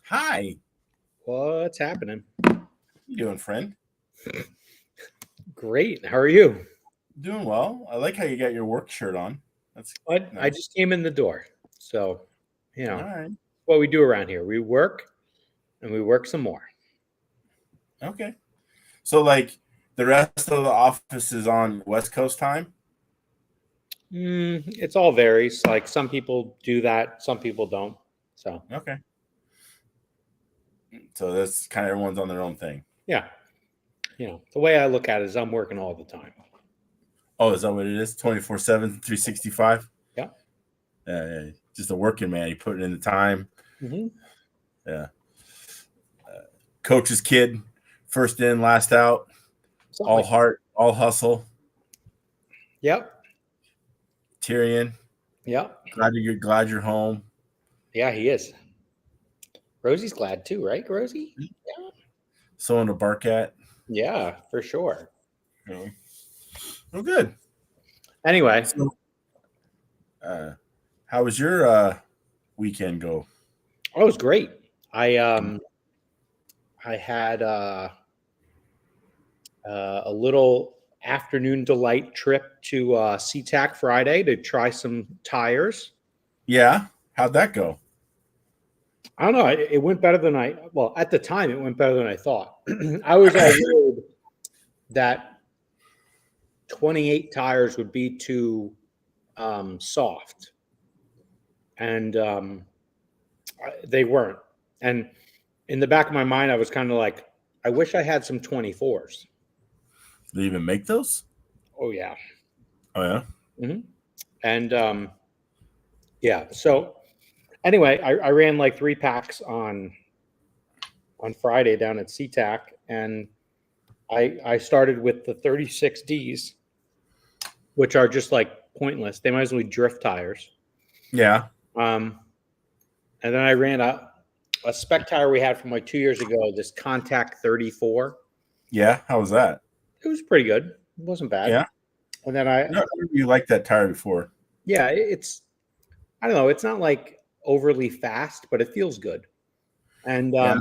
Hi. What's happening? How you doing, friend? Great. How are you? Doing well. I like how you got your work shirt on. That's I nice. just came in the door. So, All right. what we do around here. We work and we work some more. Okay. So, like, the rest of the office is on West Coast time? It's all varies. Like some people do that, some people don't. So, Okay. So, that's kind of everyone's on their own thing. yeah. The way I look at it is I'm working all the time. Oh, is that what it is? 24/7, 365? Yeah. Yeah. Just a working man. You put it in the time. hmm Yeah. Coach's kid, first in, last out, Something all like that. heart, all hustle. Yep. Tyrion, Yep. glad you're home. Yeah, he is. Rosie's glad too, right, Rosie? Yeah. Someone to bark at. Yeah, for sure. You know. Oh, good. Anyway, So, how was your weekend go? it was great. I had a little afternoon delight trip to SeaTac Friday to try some tires. Yeah, how'd that go? I don't know. It went better than well, at the time, it went better than I thought. I was all worried that 28 tires would be too soft, and they weren't. And in the back of my mind, I was kind of like, I wish I had some 24s. Did they even make those? Oh, yeah. Oh yeah. hmm And yeah, so anyway, I ran like 3 packs on Friday down at SeaTac, and I started with the 36Ds, which are just like pointless. They might as well be drift tires. Yeah. Um, and then I ran a spec tire we had from like 2 years ago, this Contact 34. Yeah. How was that? It was pretty good. It wasn't bad. Yeah. And then No, you liked that tire before. yeah, it's I don't know. It's not like overly fast, but it feels good. And Yeah.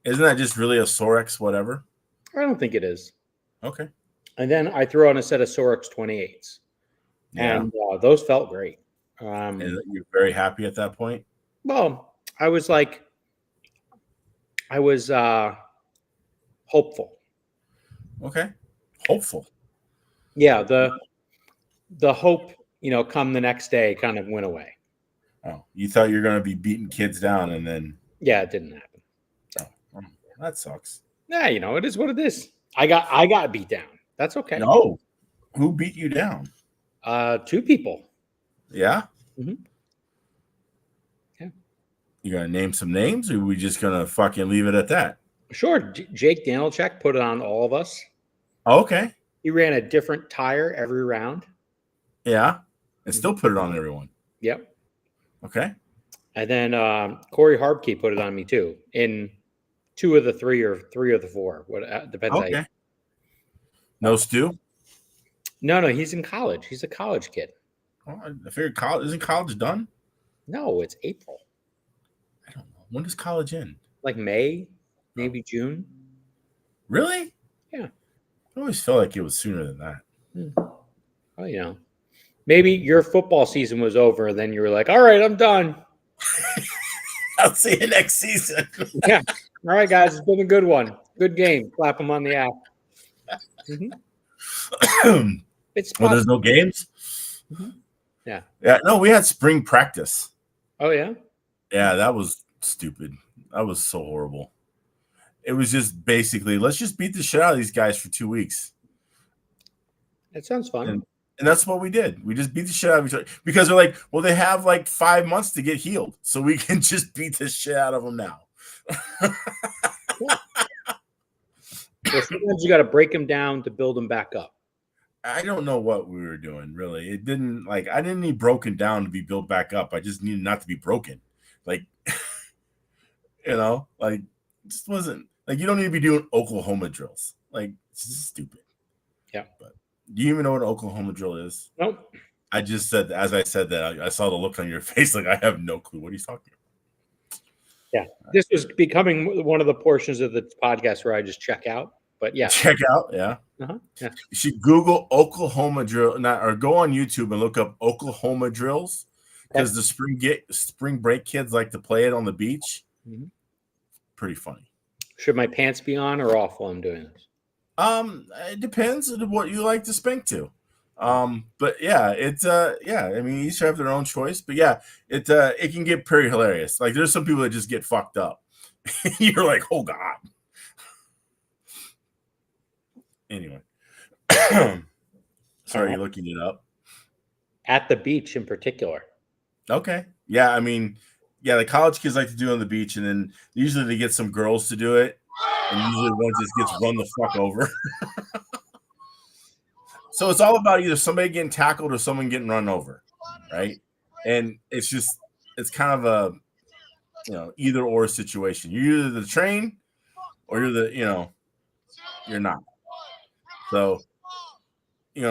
Isn't that just really a Sorex whatever? I don't think it is. Okay. And then I threw on a set of Sorex 28s, Yeah. and those felt great. And you're very happy at that point? Well, I was hopeful. Okay. Hopeful. Yeah, the hope, come the next day kind of went away. Oh, you thought you were going to be beating kids down and then. Yeah, it didn't happen. Oh, that sucks. Yeah, it is what it is. I got beat down. That's okay. No. Who beat you down? 2 people. Yeah. Mm-hmm. Yeah. You gonna name some names, or are we just gonna fucking leave it at that? Sure. Jake Danilchek put it on all of us. Oh, okay. He ran a different tire every round. Yeah. And still put it on everyone. Yep. Okay. And then Corey Harbkey put it on me too in 2 of the 3 or 3 of the 4. What depends. Okay. No Stu? No, he's in college. He's a college kid. Oh, I figured college isn't college done? No, it's April. I don't know. When does college end? Like May, maybe June. Really? Yeah. I always felt like it was sooner than that. Oh, maybe your football season was over, and then you were like, "All right, I'm done." I'll see you next season. Yeah. All right, guys, it's been a good one. Good game. Clap them on the app. It's well, there's no games. Mm-hmm. Yeah. No, we had spring practice. Oh yeah. Yeah, that was stupid. That was so horrible. It was just basically, let's just beat the shit out of these guys for 2 weeks. It sounds fun. And that's what we did. We just beat the shit out of each other because they're like, well, they have like 5 months to get healed, so we can just beat the shit out of them now. Well, sometimes you got to break them down to build them back up. I don't know what we were doing, really. It didn't I didn't need broken down to be built back up. I just needed not to be broken. Like, it just wasn't like you don't need to be doing Oklahoma drills. Like, it's just stupid. Yeah. But do you even know what an Oklahoma drill is? Nope. I just said, as I said that, I saw the look on your face like I have no clue what he's talking about. Yeah. This was becoming one of the portions of the podcast where I just check out. But yeah. Check out, yeah. Uh-huh. Yeah. You should Google Oklahoma drill, or go on YouTube and look up Oklahoma drills, because Okay. the spring break kids like to play it on the beach. Mhm. Pretty funny. Should my pants be on or off while I'm doing this? It depends on what you like to spank to. But yeah, it's yeah, I mean, each have their own choice, but yeah, it can get pretty hilarious. Like, there's some people that just get fucked up. You're like, oh god. Anyway. Sorry, you're looking it up. At the beach in particular. Okay. Yeah, I mean, yeah, the college kids like to do it on the beach, and then usually they get some girls to do it, and usually one just gets run the fuck over. So it's all about either somebody getting tackled or someone getting run over, right? And it's kind of a, either or situation. You're either the train or you're not. So,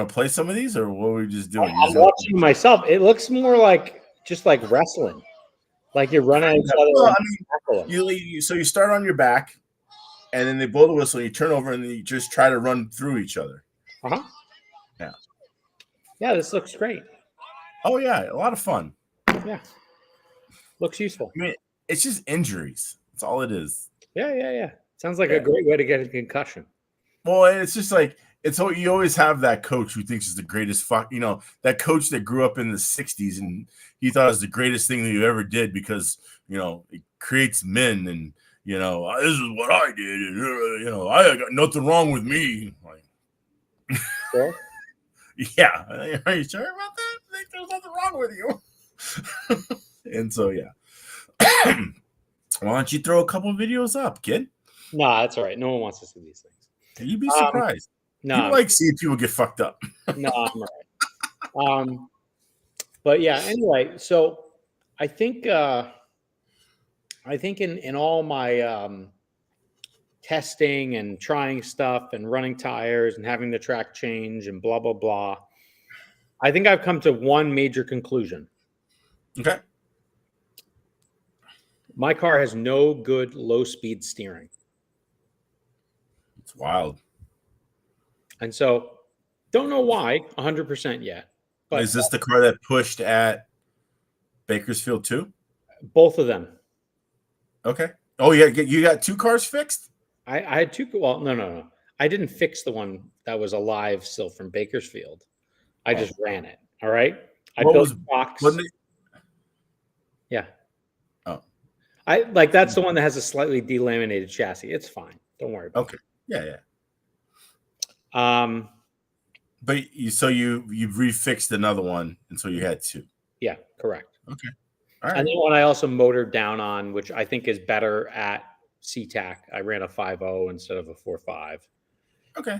play some of these, or what were we just doing? I'm watching myself. It looks more like just like wrestling. Like you're running at each other. Well, I mean, so you start on your back, and then they blow the whistle, and you turn over, and then you just try to run through each other. Uh-huh. Yeah. Yeah, this looks great. Oh, yeah, a lot of fun. Yeah. Looks useful. I mean, it's just injuries. That's all it is. Yeah. Sounds like a great way to get a concussion. Well, it's just like, you always have that coach who thinks is the greatest that coach that grew up in the 60s and he thought it was the greatest thing that you ever did because, it creates men and, this is what I did. And, I got nothing wrong with me. Like, Sure. Yeah. Are you sure about that? I think there's nothing wrong with you. And so, yeah. Why don't you throw a couple videos up, kid? No, that's all right. No one wants to see these things. You'd be surprised. No, people like seeing people get fucked up. No, I'm all right. But yeah, anyway, so I think in all my testing and trying stuff and running tires and having the track change and blah blah blah, I think I've come to one major conclusion. Okay. My car has no good low speed steering. It's wild. And so don't know why 100% yet. But is this the car that pushed at Bakersfield too? Both of them. Okay. Oh, yeah. You got two cars fixed? I had two. Well, no. I didn't fix the one that was alive still from Bakersfield. I just ran it. All right. I built a box. Yeah. Oh. That's the one that has a slightly delaminated chassis. It's fine. Don't worry about it. Okay. Yeah. But you refixed another one, and so you had two. Yeah, correct. Okay. All right. And then one I also motored down on, which I think is better at SeaTac. I ran a 5.0 instead of a 4.5. Okay.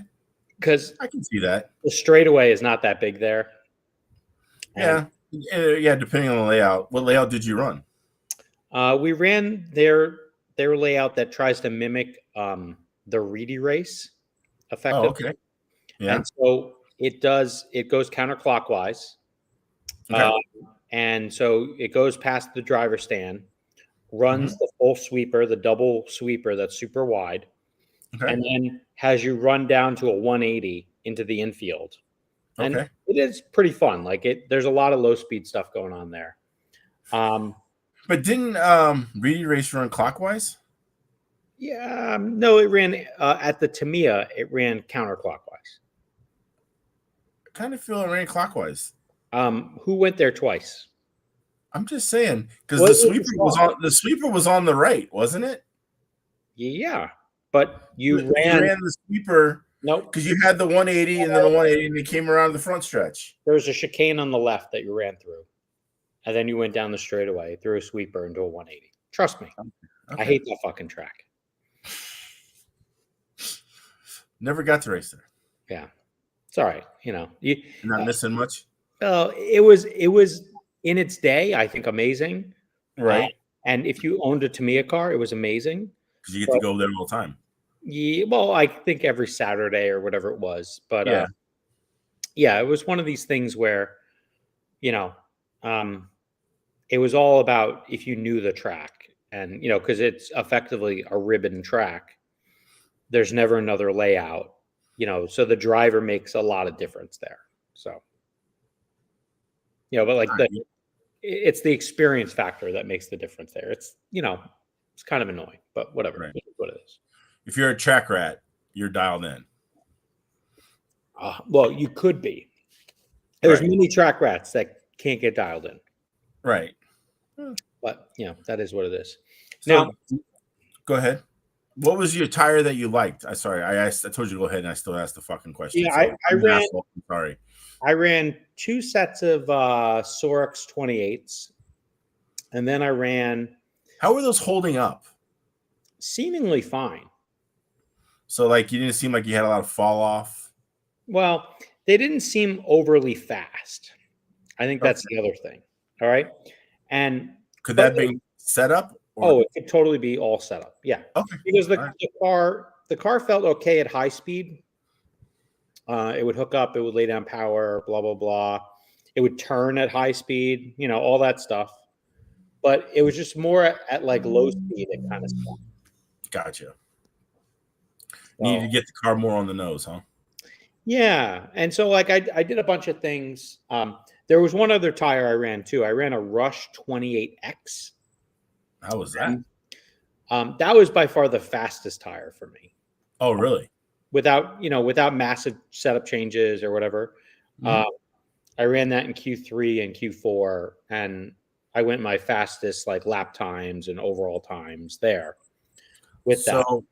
Because I can see that. The straightaway is not that big there. Yeah. Yeah, depending on the layout. What layout did you run? We ran their layout that tries to mimic the Reedy race effectively. Oh, okay. Yeah. And so it goes counterclockwise. Okay. And so it goes past the driver stand, runs the full sweeper, the double sweeper that's super wide, and then has you run down to a 180 into the infield. And it is pretty fun. There's a lot of low speed stuff going on there. But didn't Reedy race run clockwise? Yeah, no, it ran at the Tamiya. It ran counterclockwise. I kind of feel it ran clockwise. Who went there twice? I'm just saying because the sweeper was on the right, wasn't it? Yeah, but you ran the sweeper. Nope, because you had the 180 and then the 180, and you came around the front stretch. There was a chicane on the left that you ran through, and then you went down the straightaway through a sweeper into a 180. Trust me, I hate that fucking track. Never got to race there. Yeah, it's all right. You're not missing much. It was in its day, I think, amazing. Right. And if you owned a Tamiya car, it was amazing because you get to go there all the time. Yeah, well, I think every Saturday or whatever it was, but yeah, it was one of these things where, it was all about if you knew the track, and because it's effectively a ribbon track, there's never another layout, so the driver makes a lot of difference there. So, but like it's the experience factor that makes the difference there. It's it's kind of annoying, but whatever. Right. It is what it is. If you're a track rat, you're dialed in. Well, you could be. There's many track rats that can't get dialed in. Right. But that is what it is. So, now, go ahead. What was your tire that you liked? I told you to go ahead, and I still asked the fucking question. Yeah, so I ran. I'm sorry. I ran 2 sets of Sorex 28s, and then I ran. How were those holding up? Seemingly fine. So, like, you didn't seem like you had a lot of fall off. Well, they didn't seem overly fast. I think that's the other thing. All right, and could that be set up? It could totally be all set up. Yeah. Okay. Because the car felt okay at high speed. It would hook up, it would lay down power, blah, blah, blah. It would turn at high speed, all that stuff. But it was just more at like low speed, it kind of stuff. Gotcha. Needed to get the car more on the nose, huh? Yeah. And so like I did a bunch of things. There was one other tire I ran too. I ran a Rush 28X. How was that? That was by far the fastest tire for me. Oh, really? Without massive setup changes or whatever. Mm-hmm. I ran that in Q3 and Q4, and I went my fastest like lap times and overall times there with that. So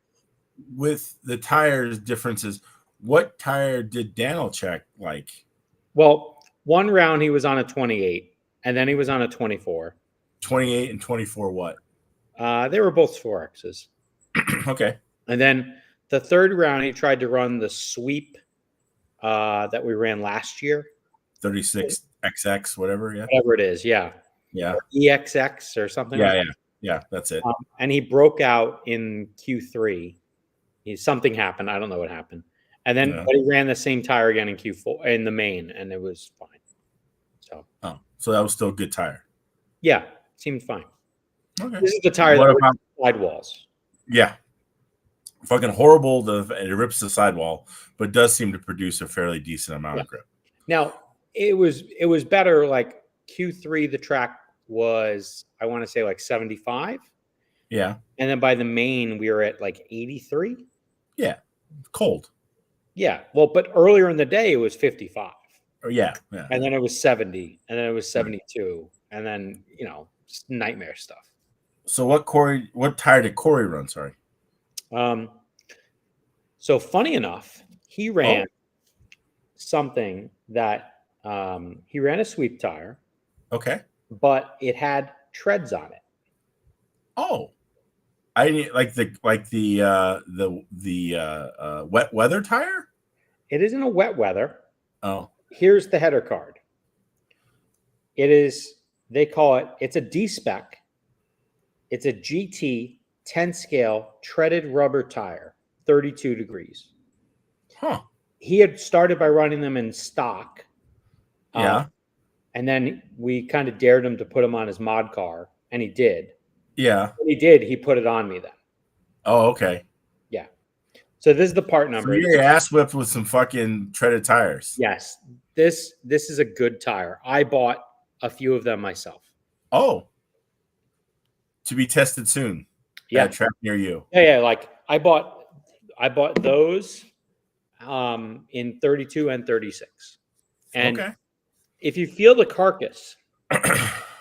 with the tires differences, what tire did Daniel check like? Well, one round he was on a 28, and then he was on a 24. 28 and 24 what? They were both 4Xs. Okay. And then the third round, he tried to run the sweep that we ran last year. 36XX, whatever, yeah. Whatever it is, yeah. Yeah. Or EXX or something. Yeah, that's it. And he broke out in Q3. Something happened. I don't know what happened. And then but he ran the same tire again in Q4 in the main, and it was fine. So that was still a good tire. Yeah, seemed fine. Okay. This is the tire that rips the sidewalls. Yeah. Fucking horrible. It rips the sidewall, but does seem to produce a fairly decent amount of grip. Now, it was better. Like Q3, the track was, I want to say, like 75. Yeah. And then by the main, we were at like 83. Yeah. Cold. Yeah. Well, but earlier in the day, it was 55. Yeah. And then it was 70. And then it was 72. And then, just nightmare stuff. So what tire did Corey run? Sorry. So funny enough, he ran something that he ran a sweep tire. Okay. But it had treads on it. Oh. I didn't like the wet weather tire? It isn't a wet weather. Oh. Here's the header card. It is, they call it, it's a D-spec. It's a GT 10 scale treaded rubber tire, 32 degrees. Huh. He had started by running them in stock. Yeah. And then we kind of dared him to put him on his mod car, and he did. Yeah. When he did, he put it on me then. Oh, okay. Yeah. So this is the part number. So you're ass whipped with some fucking treaded tires. Yes. This is a good tire. I bought a few of them myself. Oh. To be tested soon. Yeah. At a track near you. Yeah. Like I bought those in 32 and 36. And if you feel the carcass,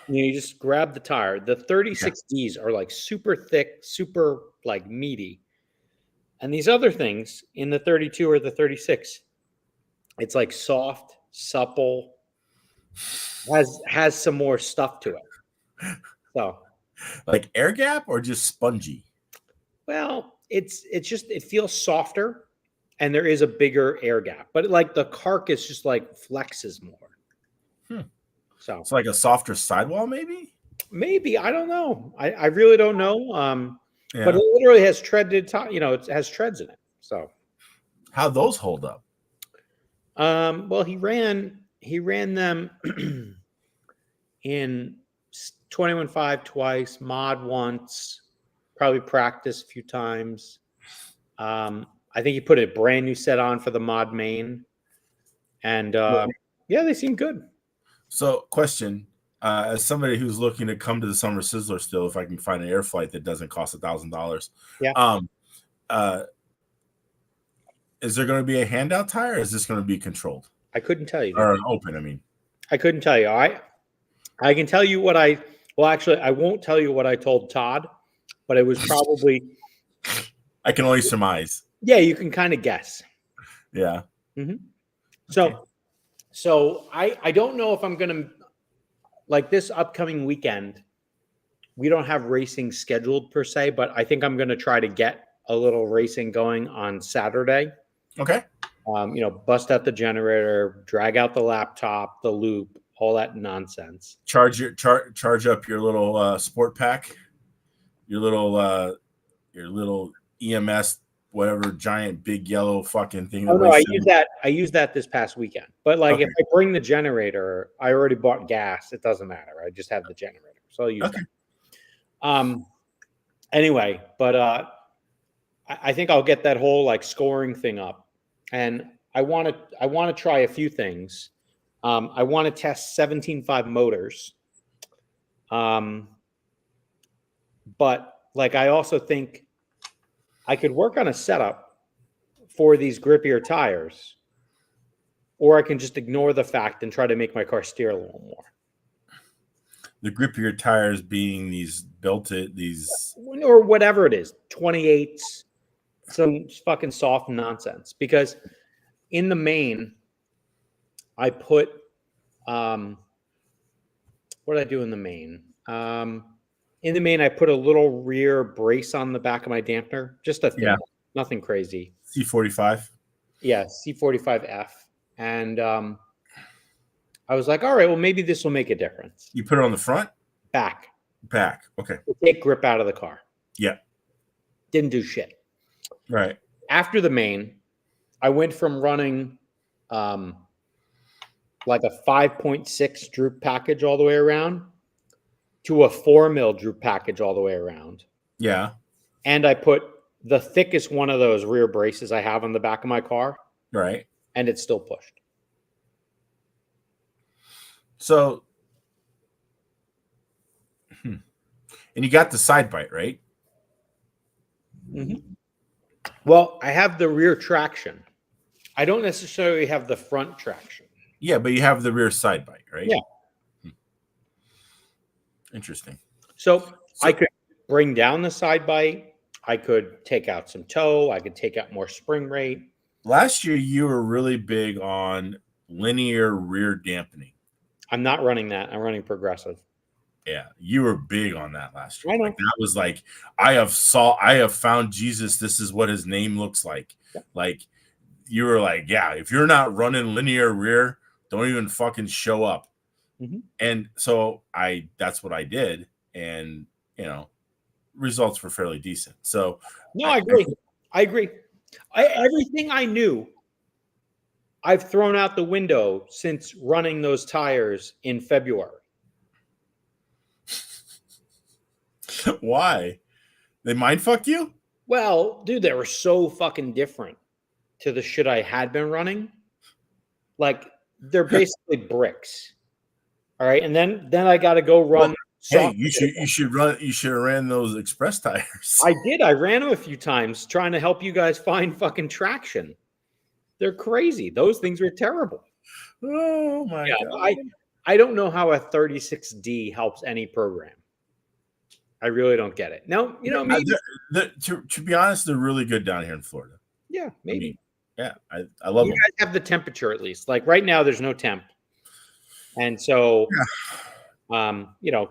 you just grab the tire. The 36Ds are like super thick, super like meaty. And these other things in the 32 or the 36, it's like soft, supple, has some more stuff to it. So like air gap or just spongy? Well, it feels softer and there is a bigger air gap, but like the carcass just like flexes more. So it's like a softer sidewall, maybe? Maybe. I don't know. I really don't know. But it literally has treaded, it has treads in it. So how'd those hold up? Well, he ran them in 21.5 twice, mod once, probably practice a few times. I think he put a brand new set on for the mod main. And yeah, they seem good. So, question: as somebody who's looking to come to the Summer Sizzler, still, if I can find an air flight that doesn't cost $1,000, is there going to be a handout tire? Or is this going to be controlled? I couldn't tell you. Or open? I mean, I couldn't tell you. I can tell you what actually, I won't tell you what I told Todd, but it was probably. I can only surmise. Yeah, you can kind of guess. Yeah. Mm-hmm. So I don't know if I'm going to, like this upcoming weekend, we don't have racing scheduled per se, but I think I'm going to try to get a little racing going on Saturday. Okay. Bust out the generator, drag out the laptop, the loop, all that nonsense. Charge up your little sport pack, your little EMS, whatever giant big yellow fucking thing. Oh no, I used that this past weekend. But like if I bring the generator, I already bought gas. It doesn't matter. I just have the generator, so I'll use that. Anyway, but I think I'll get that whole like scoring thing up, and I want to try a few things. I want to test 17.5 motors, but like I also think I could work on a setup for these grippier tires, or I can just ignore the fact and try to make my car steer a little more. The grippier tires being these or whatever it is, 28s, some fucking soft nonsense. Because in the main, I put what did I do in the main? In the main, I put a little rear brace on the back of my dampener, just a thing, nothing crazy. C45. Yeah, C45F, and I was like, all right, well, maybe this will make a difference. You put it on the front? Back. Okay. Take grip out of the car. Yeah. Didn't do shit. Right. After the main, I went from running like a 5.6 droop package all the way around to a 4 mil droop package all the way around. Yeah. And I put the thickest one of those rear braces I have on the back of my car. Right. And it's still pushed. So, and you got the side bite, right? Mm-hmm. Well, I have the rear traction. I don't necessarily have the front traction. Yeah, but you have the rear side bite, right? Yeah. Interesting. So I could bring down the side bite. I could take out some toe. I could take out more spring rate. Last year, you were really big on linear rear dampening. I'm not running that. I'm running progressive. Yeah, you were big on that last year. I know. Like that was like, I have found Jesus. This is what his name looks like. Yeah. Like you were like, yeah, if you're not running linear rear, don't even fucking show up. Mm-hmm. And so that's what I did. And, results were fairly decent. So no, I agree. I agree. Everything I knew, I've thrown out the window since running those tires in February. Why? They mind fuck you? Well, dude, they were so fucking different to the shit I had been running. Like they're basically bricks. All right. And then I got to go run. Hey, you should have ran those express tires. I did. I ran them a few times trying to help you guys find fucking traction. They're crazy. Those things were terrible. Oh my God. I don't know how a 36D helps any program. I really don't get it. No, maybe. To be honest, they're really good down here in Florida. Yeah, maybe. I love them. You guys have the temperature at least. Like right now, there's no temp. And so,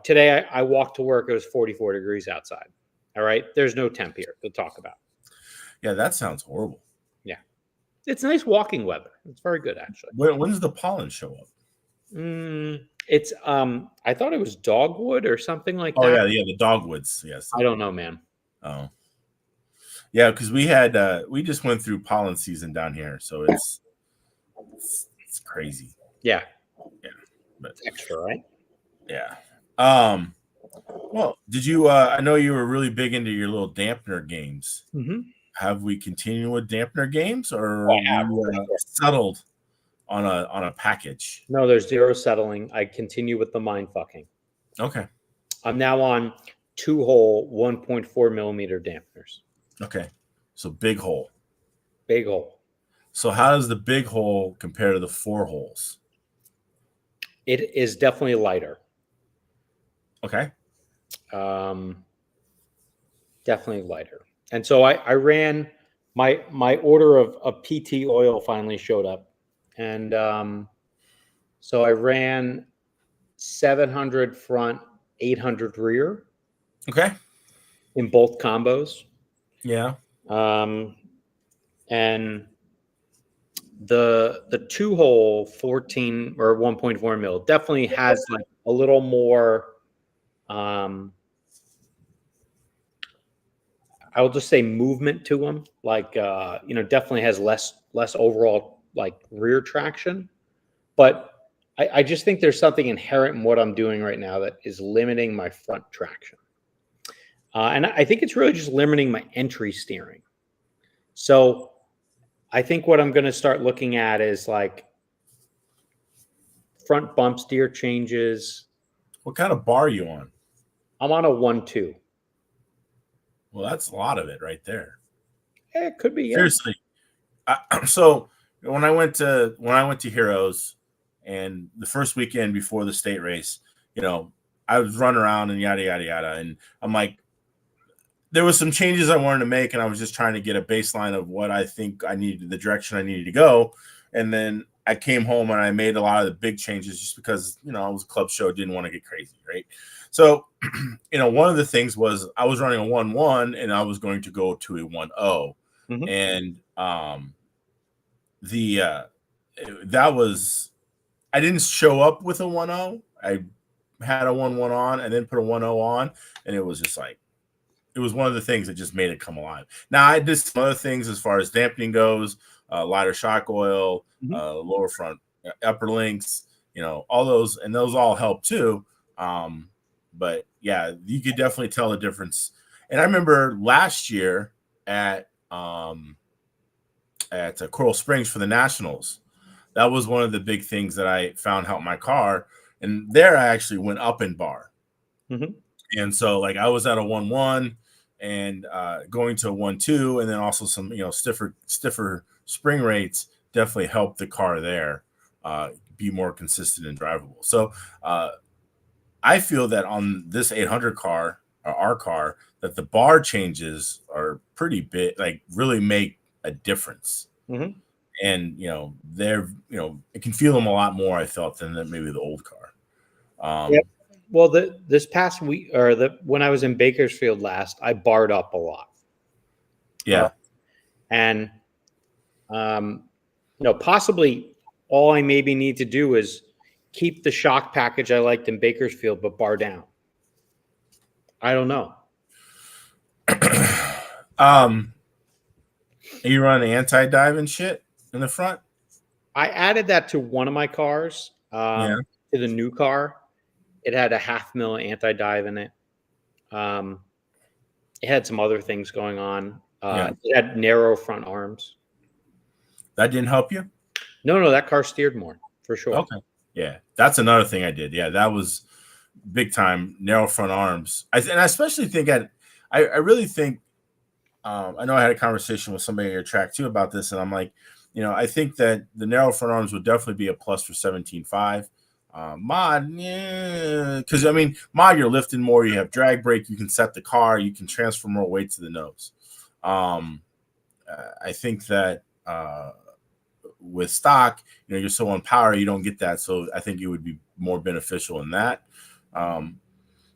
today I walked to work. It was 44 degrees outside. All right. There's no temp here to talk about. Yeah, that sounds horrible. Yeah. It's nice walking weather. It's very good, actually. When does the pollen show up? It's I thought it was dogwood or something like that. Oh yeah, the dogwoods. Yes. I don't know, man. Oh. Yeah, because we just went through pollen season down here, so it's crazy. Yeah. Yeah. But it's extra, right? Yeah. Well, did you? I know you were really big into your little dampener games. Mm-hmm. Have we continued with dampener games, or I are have. you settled on a package? No, there's zero settling. I continue with the mind fucking. Okay. I'm now on 2-hole 1.4 millimeter dampeners. Okay. So big hole. Big hole. So how does the big hole compare to the 4 holes? It is definitely lighter. Okay. Um, Definitely lighter. And so I ran my order of PT oil finally showed up, and so I ran 700 front, 800 rear Okay. in both combos. Yeah. Um, and the 2-hole 14 or 1.4 mil definitely has like a little more um I will just say movement to them, like definitely has less overall like rear traction, but I just think there's something inherent in what I'm doing right now that is limiting my front traction, and I think it's really just limiting my entry steering. So I think what I'm going to start looking at is like front bump steer changes. What kind of bar are you on? I'm on a 1-2. Well, that's a lot of it right there. It could be, yeah. Seriously. So when I went to Heroes, and the first weekend before the state race, I was running around and yada yada yada, and I'm like, there was some changes I wanted to make, and I was just trying to get a baseline of what I think I needed, the direction I needed to go, and then I came home and I made a lot of the big changes just because it was a club show, didn't want to get crazy, right? So, one of the things was I was running a 1-1 and I was going to go to a 1-0, Mhm. and that was, I didn't show up with a 1-0. I had a 1-1 on and then put a 1-0 on, and it was just like, it was one of the things that just made it come alive. Now I did some other things as far as dampening goes, lighter shock oil, lower front, upper links, all those, and those all help too. But yeah, you could definitely tell the difference. And I remember last year at Coral Springs for the Nationals, that was one of the big things that I found helped my car. And there I actually went up in bar. Mm-hmm. And so like I was at a 1-1 and going to a 1-2, and then also some, stiffer spring rates definitely helped the car there be more consistent and drivable. So I feel that on this 800 car, or our car, that the bar changes are pretty big, like really make a difference. Mm-hmm. And they're it can feel them a lot more, I felt, than maybe the old car. Yep. Well, this past week, or when I was in Bakersfield last, I barred up a lot. Yeah. And possibly all I maybe need to do is keep the shock package I liked in Bakersfield, but bar down. I don't know. You run anti-dive and shit in the front? I added that to one of my cars, to the new car. It had a 0.5 mil anti-dive in it. It had some other things going on. It had narrow front arms. That didn't help you? No, that car steered more, for sure. Okay. Yeah, that's another thing I did. Yeah, that was big time, narrow front arms. I especially think I really think, I know I had a conversation with somebody at your track too about this, and I'm like, I think that the narrow front arms would definitely be a plus for 17.5. Mod, yeah, because mod, you're lifting more, you have drag brake, you can set the car, you can transfer more weight to the nose. I think that with stock, you're so on power, you don't get that. So I think it would be more beneficial in that.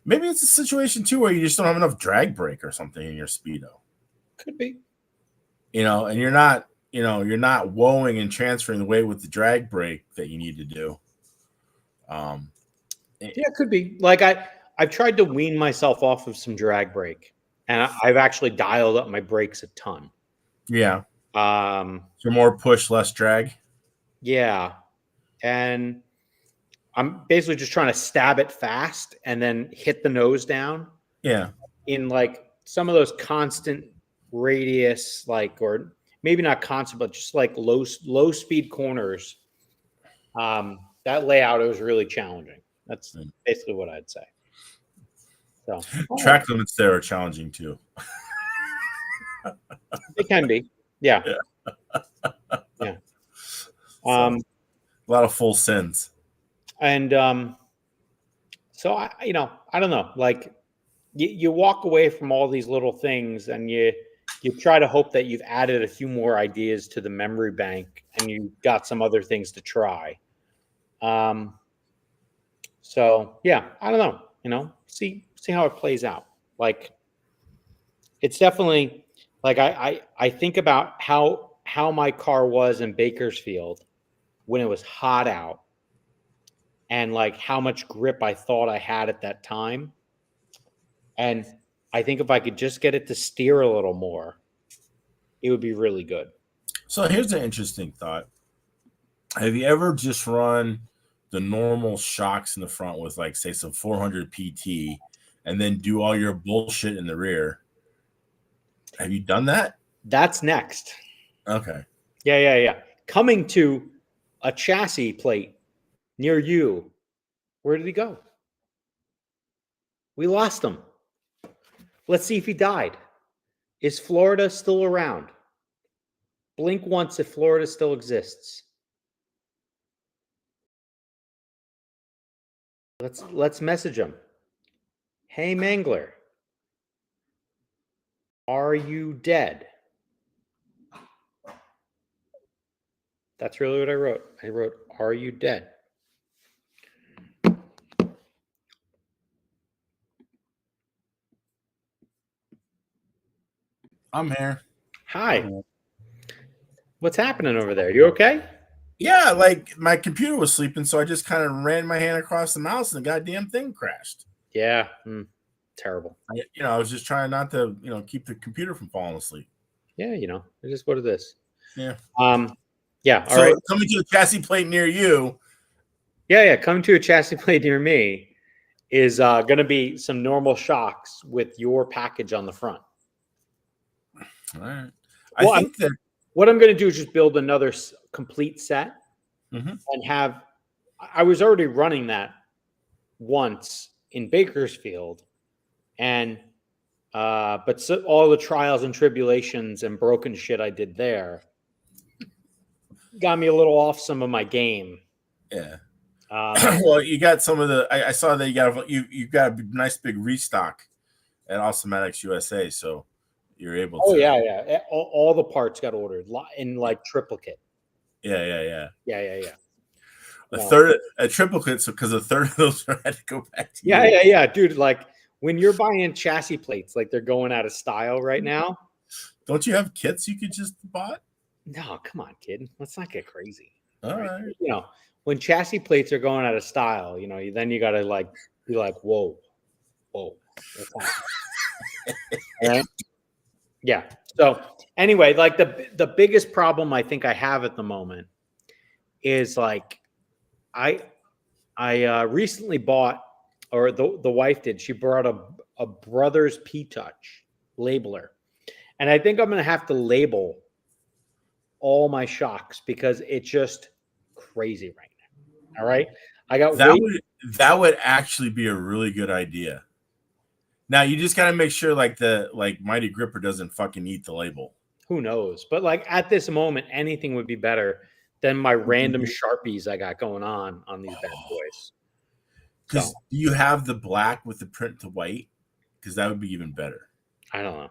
Maybe it's a situation too where you just don't have enough drag brake or something in your Speedo. Could be. And you're not woeing and transferring the weight with the drag brake that you need to do. Yeah, it could be. Like I've tried to wean myself off of some drag brake, and I've actually dialed up my brakes a ton. Yeah. So more push, less drag. Yeah, and I'm basically just trying to stab it fast and then hit the nose down. Yeah. In like some of those constant radius, like, or maybe not constant, but just like low speed corners. That layout was really challenging. That's basically what I'd say. So Track limits there are challenging too. It can be. Yeah. Yeah. A lot of full sends. And so I don't know. Like you walk away from all these little things and you try to hope that you've added a few more ideas to the memory bank and you got some other things to try. So yeah, I don't know, see how it plays out. Like it's definitely like I think about how my car was in Bakersfield when it was hot out and like how much grip I thought I had at that time. And I think if I could just get it to steer a little more, it would be really good. So here's an interesting thought. Have you ever just run the normal shocks in the front with like say some 400 PT and then do all your bullshit in the rear? Have you done that? That's next. Okay. Yeah. Coming to a chassis plate near you. Where did he go? We lost him. Let's see if he died. Is Florida still around? Blink once if Florida still exists. Let's message him. Hey Mangler, are you dead? That's really what I wrote. I wrote, are you dead? I'm here. Hi. What's happening over there? You okay? Yeah, like my computer was sleeping, so I just kind of ran my hand across the mouse and the goddamn thing crashed. Yeah. Terrible. I was just trying not to, keep the computer from falling asleep. Yeah, it is what it is. Yeah. Yeah. All so right. Coming to a chassis plate near you. Yeah. Coming to a chassis plate near me is going to be some normal shocks with your package on the front. All right. Well, what I'm going to do is just build another complete set and have. I was already running that once in Bakersfield, and but all the trials and tribulations and broken shit I did there got me a little off some of my game. Yeah. Well, you got some of the. I saw that you got a nice big restock at Awesomatics USA, so you're able to. Oh yeah. All the parts got ordered in like triplicate. Yeah. A triplicate, so because a third of those had to go back to you. Yeah, dude. Like when you're buying chassis plates, like they're going out of style right now. Don't you have kits you could just bought? No, come on, kid. Let's not get crazy. All right. When chassis plates are going out of style, then you got to like be like, whoa. Right? Yeah. So anyway, like the biggest problem I think I have at the moment is like I recently bought, or the wife did. She brought a Brothers P-Touch labeler, and I think I'm going to have to label all my shocks because it's just crazy right now. All right, I got that would actually be a really good idea. Now you just got to make sure like the Mighty Gripper doesn't fucking eat the label. Who knows? But like at this moment, anything would be better than my random Sharpies I got going on these bad boys. Because do you have the black with the print to white? Because that would be even better. I don't know.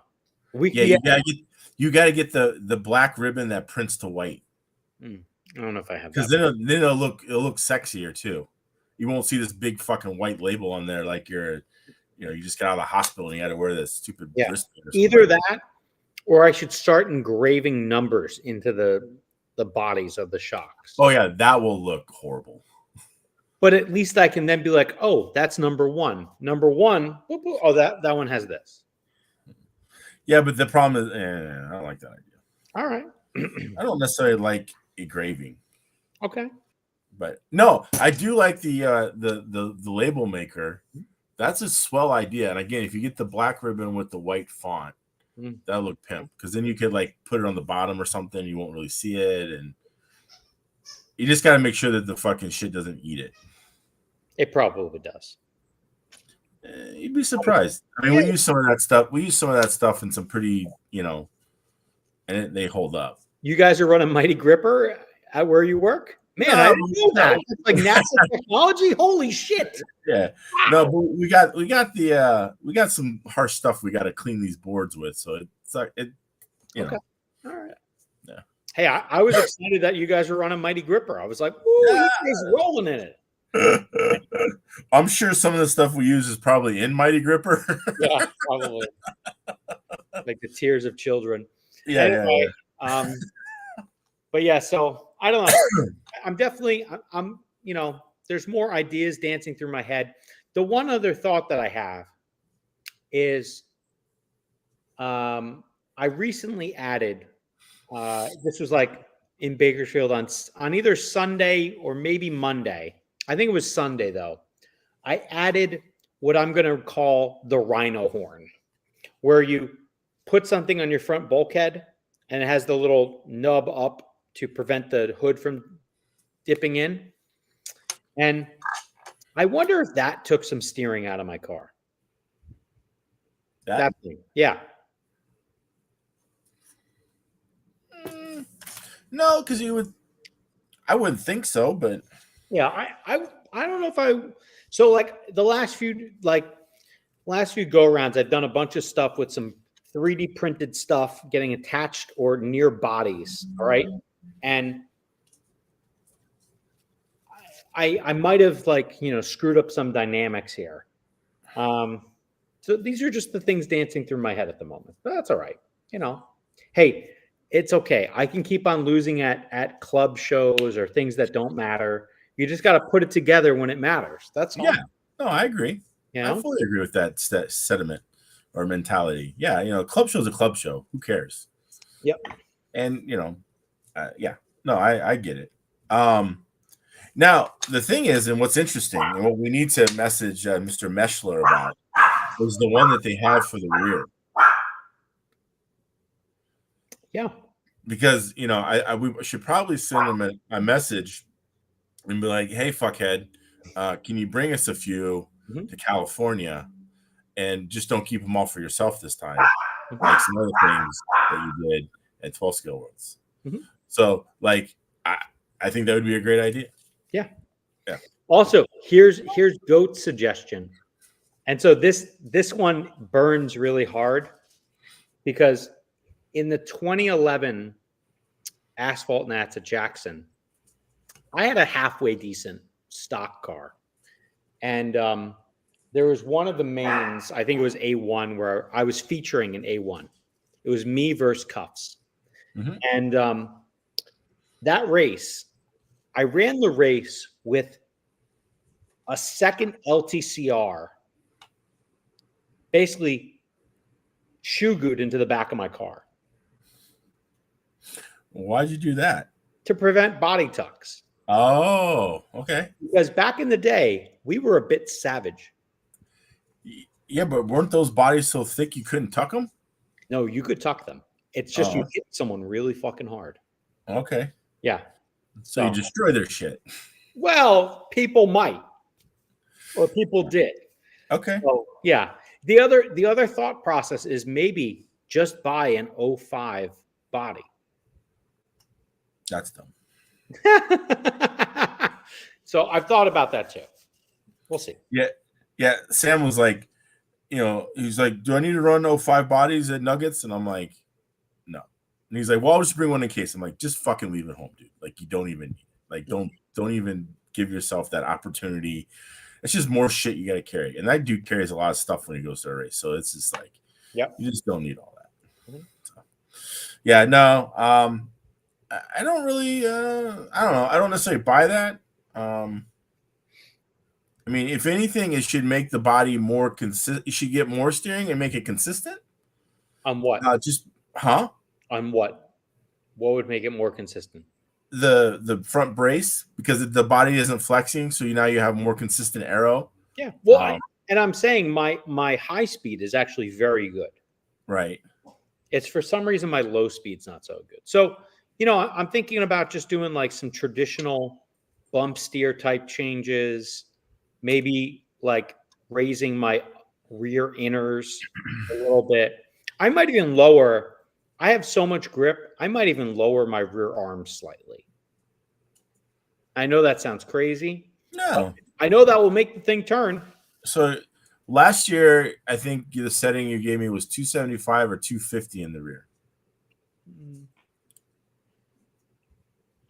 You gotta get the black ribbon that prints to white. I don't know if I have that. Because then it'll look sexier too. You won't see this big fucking white label on there like you just got out of the hospital and you had to wear this stupid wristband. Either that, or I should start engraving numbers into the bodies of the shocks. Oh yeah, that will look horrible. But at least I can then be like, oh, that's number one. Number one, oh, that one has this. Yeah, but the problem is, I don't like that idea. All right. I don't necessarily like engraving. Okay. But no, I do like the label maker. That's a swell idea. And again, if you get the black ribbon with the white font, that'll look pimp. Because then you could like put it on the bottom or something. You won't really see it, and you just got to make sure that the fucking shit doesn't eat it. It probably does. You'd be surprised. I mean, we use some of that stuff. We use some of that stuff in some pretty, and they hold up. You guys are running Mighty Gripper at where you work? Man, I didn't know that. It's like NASA technology. Holy shit! Yeah, wow. No, but we got some harsh stuff we got to clean these boards with. So it's like okay. All right. Yeah. Hey, I was excited that you guys were running Mighty Gripper. I was like, ooh, he's rolling in it. I'm sure some of the stuff we use is probably in Mighty Gripper. Yeah, probably. Like the tears of children. Yeah. Anyway, but yeah, so I don't know. I'm there's more ideas dancing through my head. The one other thought that I have is I recently added, this was like in Bakersfield on either Sunday or maybe Monday. I think it was Sunday, though. I added what I'm going to call the rhino horn, where you put something on your front bulkhead and it has the little nub up to prevent the hood from dipping in. And I wonder if that took some steering out of my car. That thing. Yeah. No, because I wouldn't think so, but yeah, I don't know if so like the last few go arounds, I've done a bunch of stuff with some 3D printed stuff getting attached or near bodies. All right. And I might have screwed up some dynamics here. So these are just the things dancing through my head at the moment, but that's all right. Hey, it's okay. I can keep on losing at club shows or things that don't matter. You just got to put it together when it matters. That's all. Yeah. No, I agree. I fully agree with that sentiment or mentality. Yeah. Club show's a club show. Who cares? Yep. And, yeah. No, I get it. Now, the thing is, and what's interesting, and what we need to message Mr. Meshler about is the one that they have for the rear. Yeah. Because, we should probably send them a message and be like, hey, fuckhead, can you bring us a few to California and just don't keep them all for yourself this time, like some other things that you did at 12 Skill Worlds. So, I think that would be a great idea. Yeah. Also, here's Goat's suggestion. And so this one burns really hard because in the 2011 Asphalt Nats at Jackson, I had a halfway decent stock car. And there was one of the mains, I think it was A1, where I was featuring an A1. It was me versus Cuffs. And that race, I ran the race with a second LTCR, basically shoe-gooed into the back of my car. Why'd you do that? To prevent body tucks. Oh, okay. Because back in the day, we were a bit savage. Yeah, but weren't those bodies so thick you couldn't tuck them? No, you could tuck them. It's just you hit someone really fucking hard. Okay. Yeah. So you destroy their shit. Well, people might. Or people did. Okay. So, yeah. The other thought process is maybe just buy an 05 body. That's dumb. So I've thought about that too. We'll see. Yeah. Sam was like, he's like, do I need to run 05 bodies at Nuggets? And I'm like, no. And he's like, well, I'll just bring one in case. I'm like, just fucking leave it home, dude. Like, you don't even don't even give yourself that opportunity. It's just more shit you got to carry. And that dude carries a lot of stuff when he goes to a race. So it's just like, you just don't need all that. So, yeah, no. I don't really, I don't know. I don't necessarily buy that. I mean, if anything, it should make the body more consistent. You should get more steering and make it consistent. On what? On what? What would make it more consistent? the front brace because the body isn't flexing, so now you have more consistent aero. Yeah. Well, and I'm saying my high speed is actually very good. Right. It's for some reason my low speed's not so good. So, I'm thinking about just doing like some traditional bump steer type changes, maybe like raising my rear inners a little bit. I might even lower. I have so much grip. I might even lower my rear arms slightly. I know that sounds crazy. No. I know that will make the thing turn. So last year, I think the setting you gave me was 275 or 250 in the rear.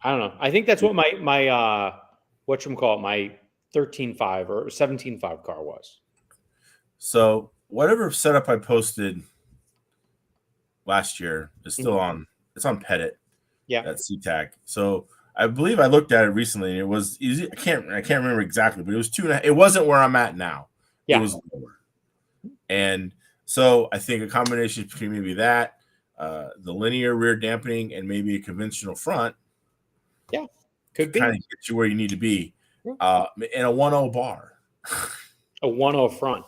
I don't know. I think that's what my whatchamacallit, my 13.5 or 17.5 car was. So whatever setup I posted last year is still on. It's on Pettit. Yeah. That CTAC. So I believe I looked at it recently, and it was easy. I can't remember exactly, but it was 2.5. It wasn't where I'm at now. Yeah. It was lower. And so I think a combination between maybe that, the linear rear dampening, and maybe a conventional front. Yeah. Could be. Kind of get you where you need to be. And a 1.0 bar. A 1.0 front.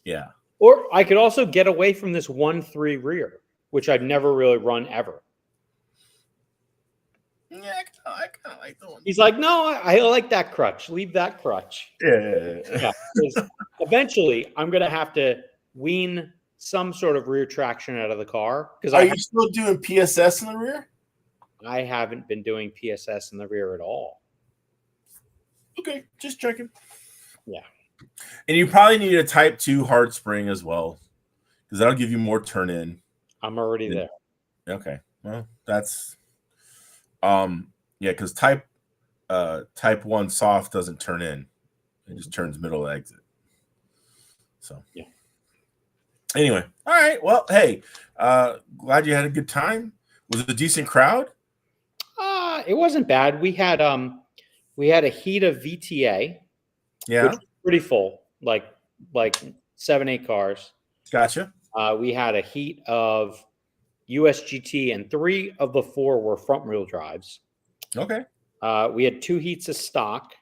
Yeah. Or I could also get away from this 1.3 rear, which I've never really run ever. Yeah, I kind of like the one. He's like, no, I like that crutch. Leave that crutch. Yeah. Eventually, I'm going to have to wean some sort of rear traction out of the car. Are you still doing PSS in the rear? I haven't been doing PSS in the rear at all. Okay, just checking. Yeah. And you probably need a Type 2 hard spring as well, because that'll give you more turn in. I'm already there. Okay. Well, that's yeah, because Type 1 soft doesn't turn in. It just turns middle exit. So yeah. Anyway, all right. Well, hey, glad you had a good time. Was it a decent crowd? It wasn't bad. We had a heat of VTA. Yeah. Which was pretty full, like 7-8 cars. Gotcha. We had a heat of USGT, and 3 of the 4 were front wheel drives. Okay. We had 2 heats of stock.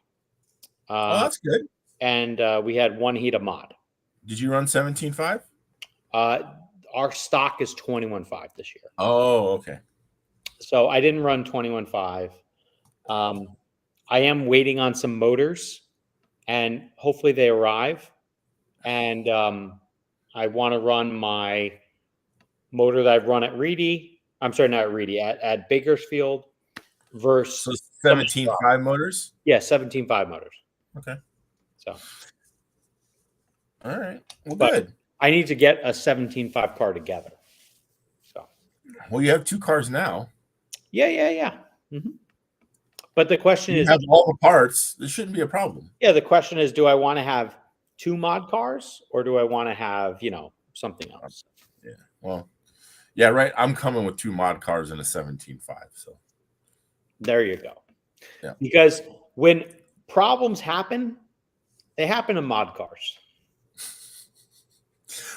Oh, that's good. And we had 1 heat of mod. Did you run 17.5? Our stock is 21.5 this year. Oh, okay. So I didn't run 21.5. I am waiting on some motors, and hopefully they arrive. And I want to run my motor that I've run at Reedy. I'm sorry, not at Reedy, at Bakersfield versus 17.5 motors? Yeah, 17.5 motors. Okay. So. All right. Well, good. I need to get a 17.5 car together. So. Well, you have 2 cars now. Yeah. Mm-hmm. But the question is, have all the parts. This shouldn't be a problem. Yeah, the question is, do I want to have 2 mod cars, or do I want to have, something else? Yeah. Well, yeah, right. I'm coming with 2 mod cars and a 17.5. So there you go. Yeah. Because when problems happen, they happen in mod cars.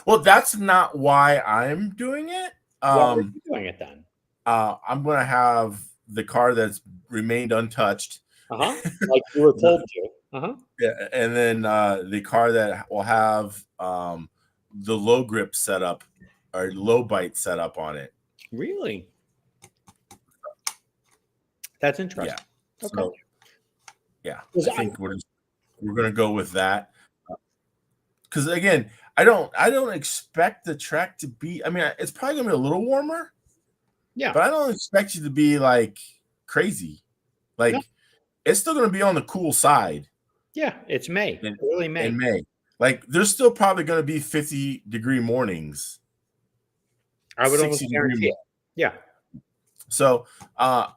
Well, that's not why I'm doing it. Why are you doing it then? I'm going to have the car that's remained untouched. Like you were told to. Yeah, and then the car that will have the low grip setup or low bite setup on it. Really? That's interesting. Yeah. Okay. So, yeah, I think we're going to go with that. Because again, I don't expect the track to be. I mean, it's probably going to be a little warmer. Yeah. But I don't expect you to be like crazy. Like it's still going to be on the cool side. Yeah, it's May. Early May. In May. Like there's still probably going to be 50-degree mornings. I would almost guarantee it. Yeah. So I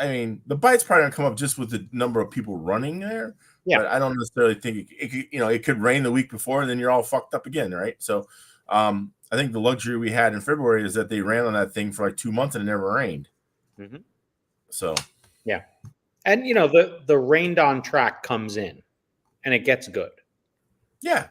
mean, the bite's probably going to come up just with the number of people running there. Yeah. But I don't necessarily think it could rain the week before and then you're all fucked up again, right? So I think the luxury we had in February is that they ran on that thing for like 2 months and it never rained. Mm-hmm. So yeah. And the rained on track comes in and it gets good. Yeah.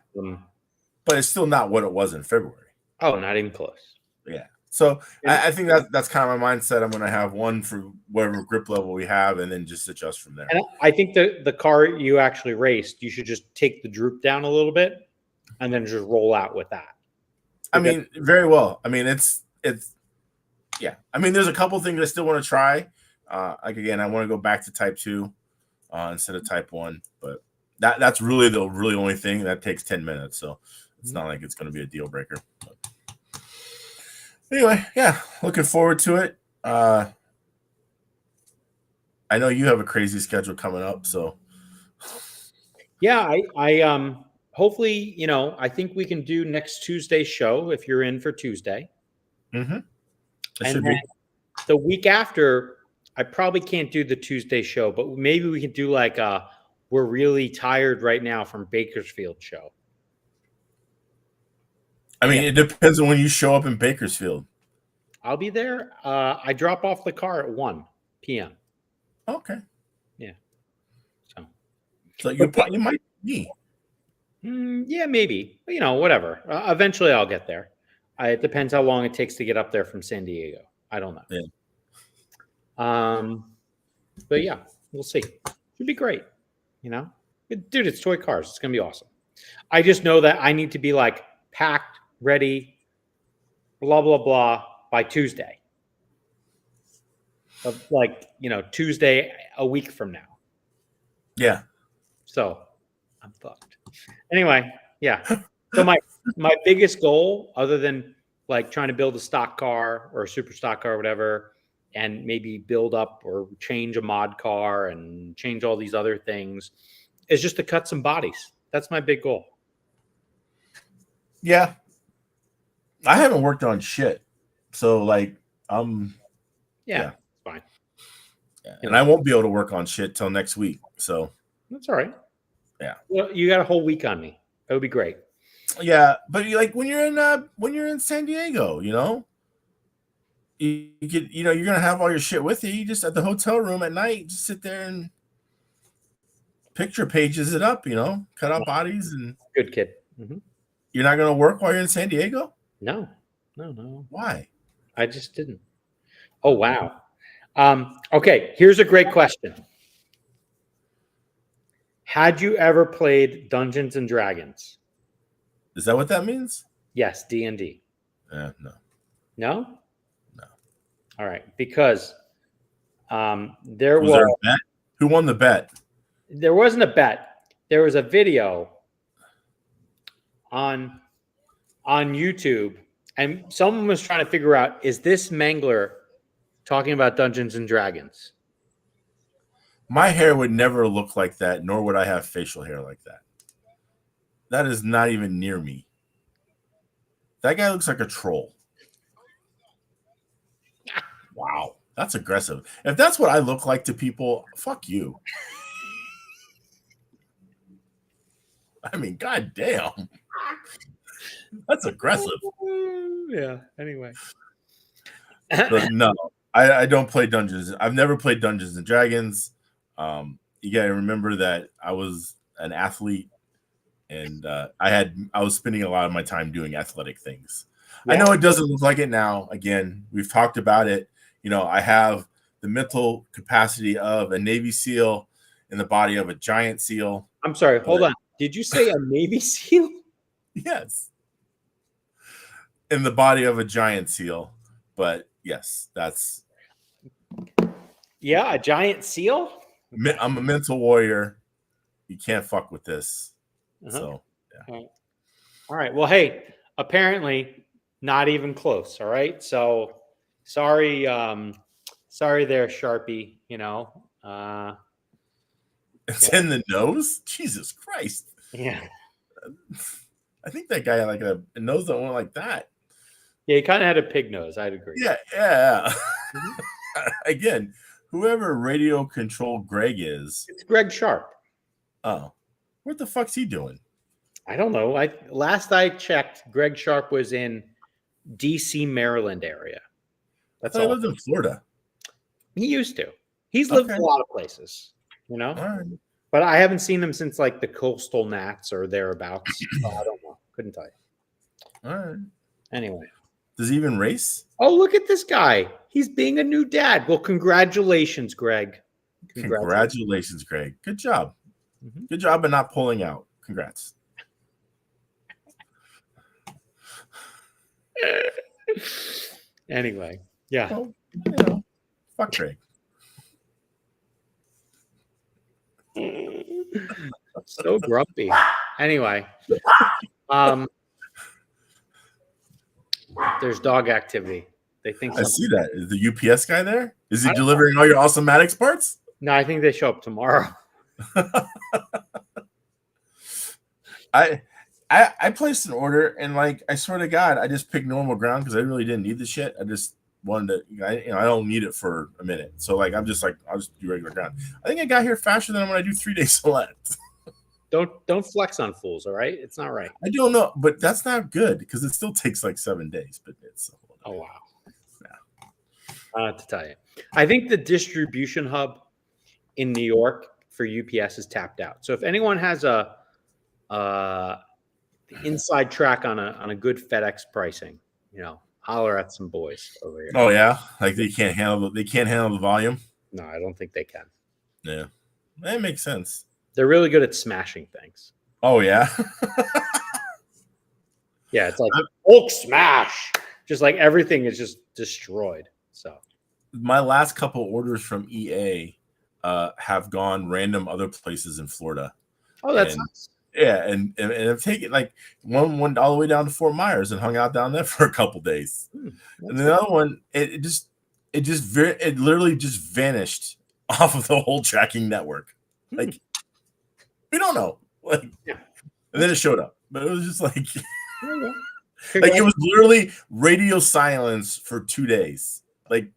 But it's still not what it was in February. Oh, not even close. Yeah. So I think that's kind of my mindset. I'm going to have one for whatever grip level we have, and then just adjust from there. And I think the car you actually raced, you should just take the droop down a little bit, and then just roll out with that. I mean, very well. I mean, it's yeah. I mean, there's a couple things I still want to try. Like again, I want to go back to Type 2 instead of Type 1, but that's really the only thing that takes 10 minutes. So it's not like it's going to be a deal breaker. But anyway, yeah, looking forward to it. I know you have a crazy schedule coming up, so yeah, I hopefully, I think we can do next Tuesday's show if you're in for Tuesday. Mm-hmm. And then the week after, I probably can't do the Tuesday show, but maybe we can do like we're really tired right now from Bakersfield show. I mean, it depends on when you show up in Bakersfield. I'll be there. I drop off the car at 1 p.m. Okay. Yeah. So you might be. Yeah, maybe. Whatever. Eventually, I'll get there. It depends how long it takes to get up there from San Diego. I don't know. Yeah. But yeah, we'll see. Should be great. Dude, it's toy cars. It's gonna be awesome. I just know that I need to be like packed, ready, blah blah blah by Tuesday. Of Tuesday a week from now. Yeah. So I'm fucked. Anyway, yeah. So my biggest goal, other than like trying to build a stock car or a super stock car or whatever, and maybe build up or change a mod car and change all these other things, is just to cut some bodies. That's my big goal. Yeah. I haven't worked on shit. So like yeah. It's fine. Yeah. And I won't be able to work on shit till next week. So that's all right. Yeah. Well, you got a whole week on me. That would be great. Yeah, but when you're in San Diego, you could, you're gonna have all your shit with you. You just at the hotel room at night, just sit there and picture pages it up, cut out bodies and good kid. Mm-hmm. You're not gonna work while you're in San Diego? No. Why? I just didn't. Oh wow. Okay, here's a great question. Had you ever played Dungeons and Dragons? Is that what that means? Yes, D&D. No. No? No. All right, because was there a bet? Who won the bet? There wasn't a bet. There was a video on YouTube, and someone was trying to figure out, is this Mangler talking about Dungeons and Dragons? My hair would never look like that, nor would I have facial hair like that. That is not even near me. That guy looks like a troll. Wow, that's aggressive. If that's what I look like to people, fuck you. I mean, goddamn. That's aggressive. Yeah, anyway. But no, I don't play Dungeons. I've never played Dungeons and Dragons. You gotta remember that I was an athlete, and I was spending a lot of my time doing athletic things. Yeah. I know it doesn't look like it now. Again, we've talked about it. I have the mental capacity of a Navy SEAL in the body of a giant SEAL. I'm sorry, hold on. Did you say a Navy SEAL? Yes. In the body of a giant SEAL. But yes, that's. Yeah, a giant SEAL? I'm a mental warrior. You can't fuck with this. So, yeah. All right. Well, hey, apparently not even close. All right. So sorry there, Sharpie. It's in the nose? Jesus Christ. Yeah. I think that guy had like a nose that went like that. Yeah, he kind of had a pig nose. I'd agree. Yeah. Again, whoever radio control Greg is. It's Greg Sharp. Oh. What the fuck's he doing? I don't know. Last I checked, Greg Sharp was in DC, Maryland area. That's all. He lived in Florida. He used to. He's lived in a lot of places, All right. But I haven't seen him since like the Coastal Nats or thereabouts. So I don't know. Couldn't tell you. All right. Anyway. Does he even race? Oh, look at this guy. He's being a new dad. Well, congratulations, Greg. Congratulations, Greg. Good job. Mhm. Good job in not pulling out. Congrats. Anyway, yeah. Well, fuck Greg. So grumpy. Anyway, there's dog activity. They think I see that. Is the UPS guy there? Is he delivering all your Awesomatics parts? No, I think they show up tomorrow. I placed an order and I swear to God, I just picked normal ground because I really didn't need the shit. I just wanted to, I don't need it for a minute. So I'll just do regular ground. I think I got here faster than when I do 3 days select. Don't flex on fools, all right? It's not right. I don't know, but that's not good because it still takes 7 days. But it's oh wow, yeah. I don't have to tell you. I think the distribution hub in New York for UPS is tapped out. So if anyone has the inside track on a good FedEx pricing, holler at some boys over here. Oh yeah, they can't handle the volume. No, I don't think they can. Yeah, that makes sense. They're really good at smashing things. Oh yeah. Yeah, it's like Hulk smash. Just like everything is just destroyed. So my last couple orders from EA have gone random other places in Florida. Oh, that's nice. Yeah, and I've taken one all the way down to Fort Myers and hung out down there for a couple days. And the other one, it literally just vanished off of the whole tracking network. We don't know. And then it showed up, but it was just it was literally radio silence for 2 days,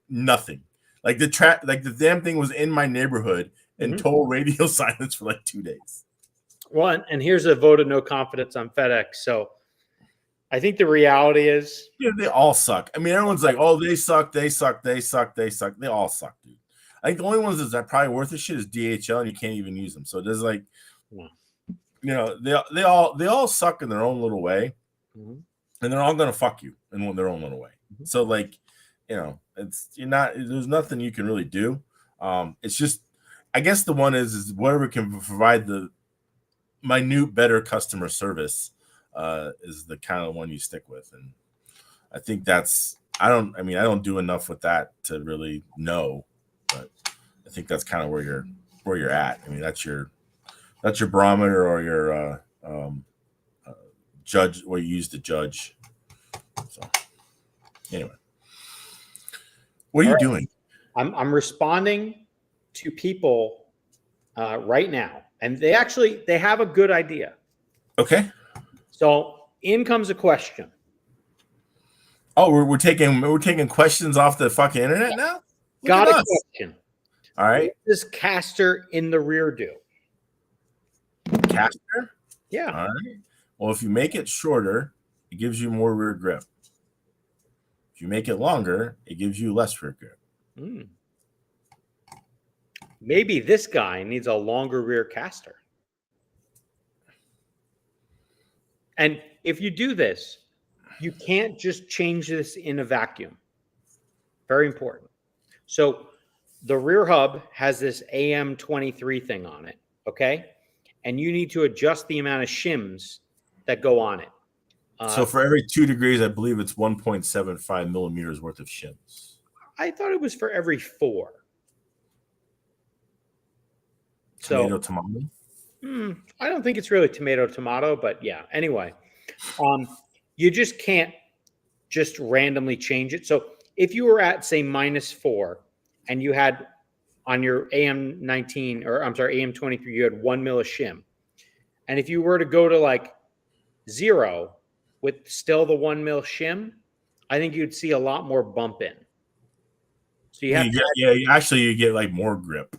nothing. The damn thing was in my neighborhood and total radio silence for 2 days. Well, and here's a vote of no confidence on FedEx. So I think the reality is, they all suck. I mean, everyone's like, "Oh, they suck, they suck, they suck, they suck." They all suck, dude. I think the only ones that are probably worth the shit is DHL, and you can't even use them. So there's they all suck in their own little way, and they're all gonna fuck you in their own little way. So there's nothing you can really do. It's just, I guess the one is whatever can provide the minute better customer service is the kind of one you stick with, and I think I don't do enough with that to really know, but I think that's kind of where you're at. I mean, that's your barometer or your judge, what you use to judge. So anyway, what are you doing? I'm responding to people right now, and they have a good idea. Okay. So in comes a question. Oh, we're taking questions off the fucking internet now? Got a question. All right. What does caster in the rear do? Caster? Yeah. All right. Well, if you make it shorter, it gives you more rear grip. If you make it longer, it gives you less rear grip. Maybe this guy needs a longer rear caster. And if you do this, you can't just change this in a vacuum. Very important. So the rear hub has this AM23 thing on it, okay? And you need to adjust the amount of shims that go on it. So for every 2 degrees, I believe it's 1.75 millimeters worth of shims. I thought it was for every 4. Tomato. I don't think it's really tomato, but yeah. Anyway, you just can't just randomly change it. So if you were at, say, -4 and you had on your AM23, you had 1 mil of shim. And if you were to go to 0 with still the 1 mil shim, I think you'd see a lot more bump in. So you get more grip.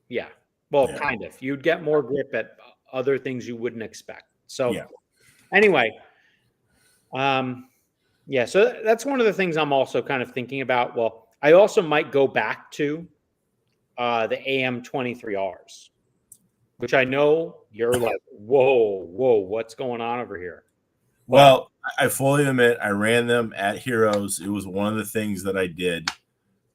Yeah. Well, kind of. You'd get more grip at other things you wouldn't expect. So anyway, so that's one of the things I'm also kind of thinking about. Well, I also might go back to the AM23Rs, which I know you're like, whoa, what's going on over here? Well, I fully admit I ran them at Heroes. It was one of the things that I did,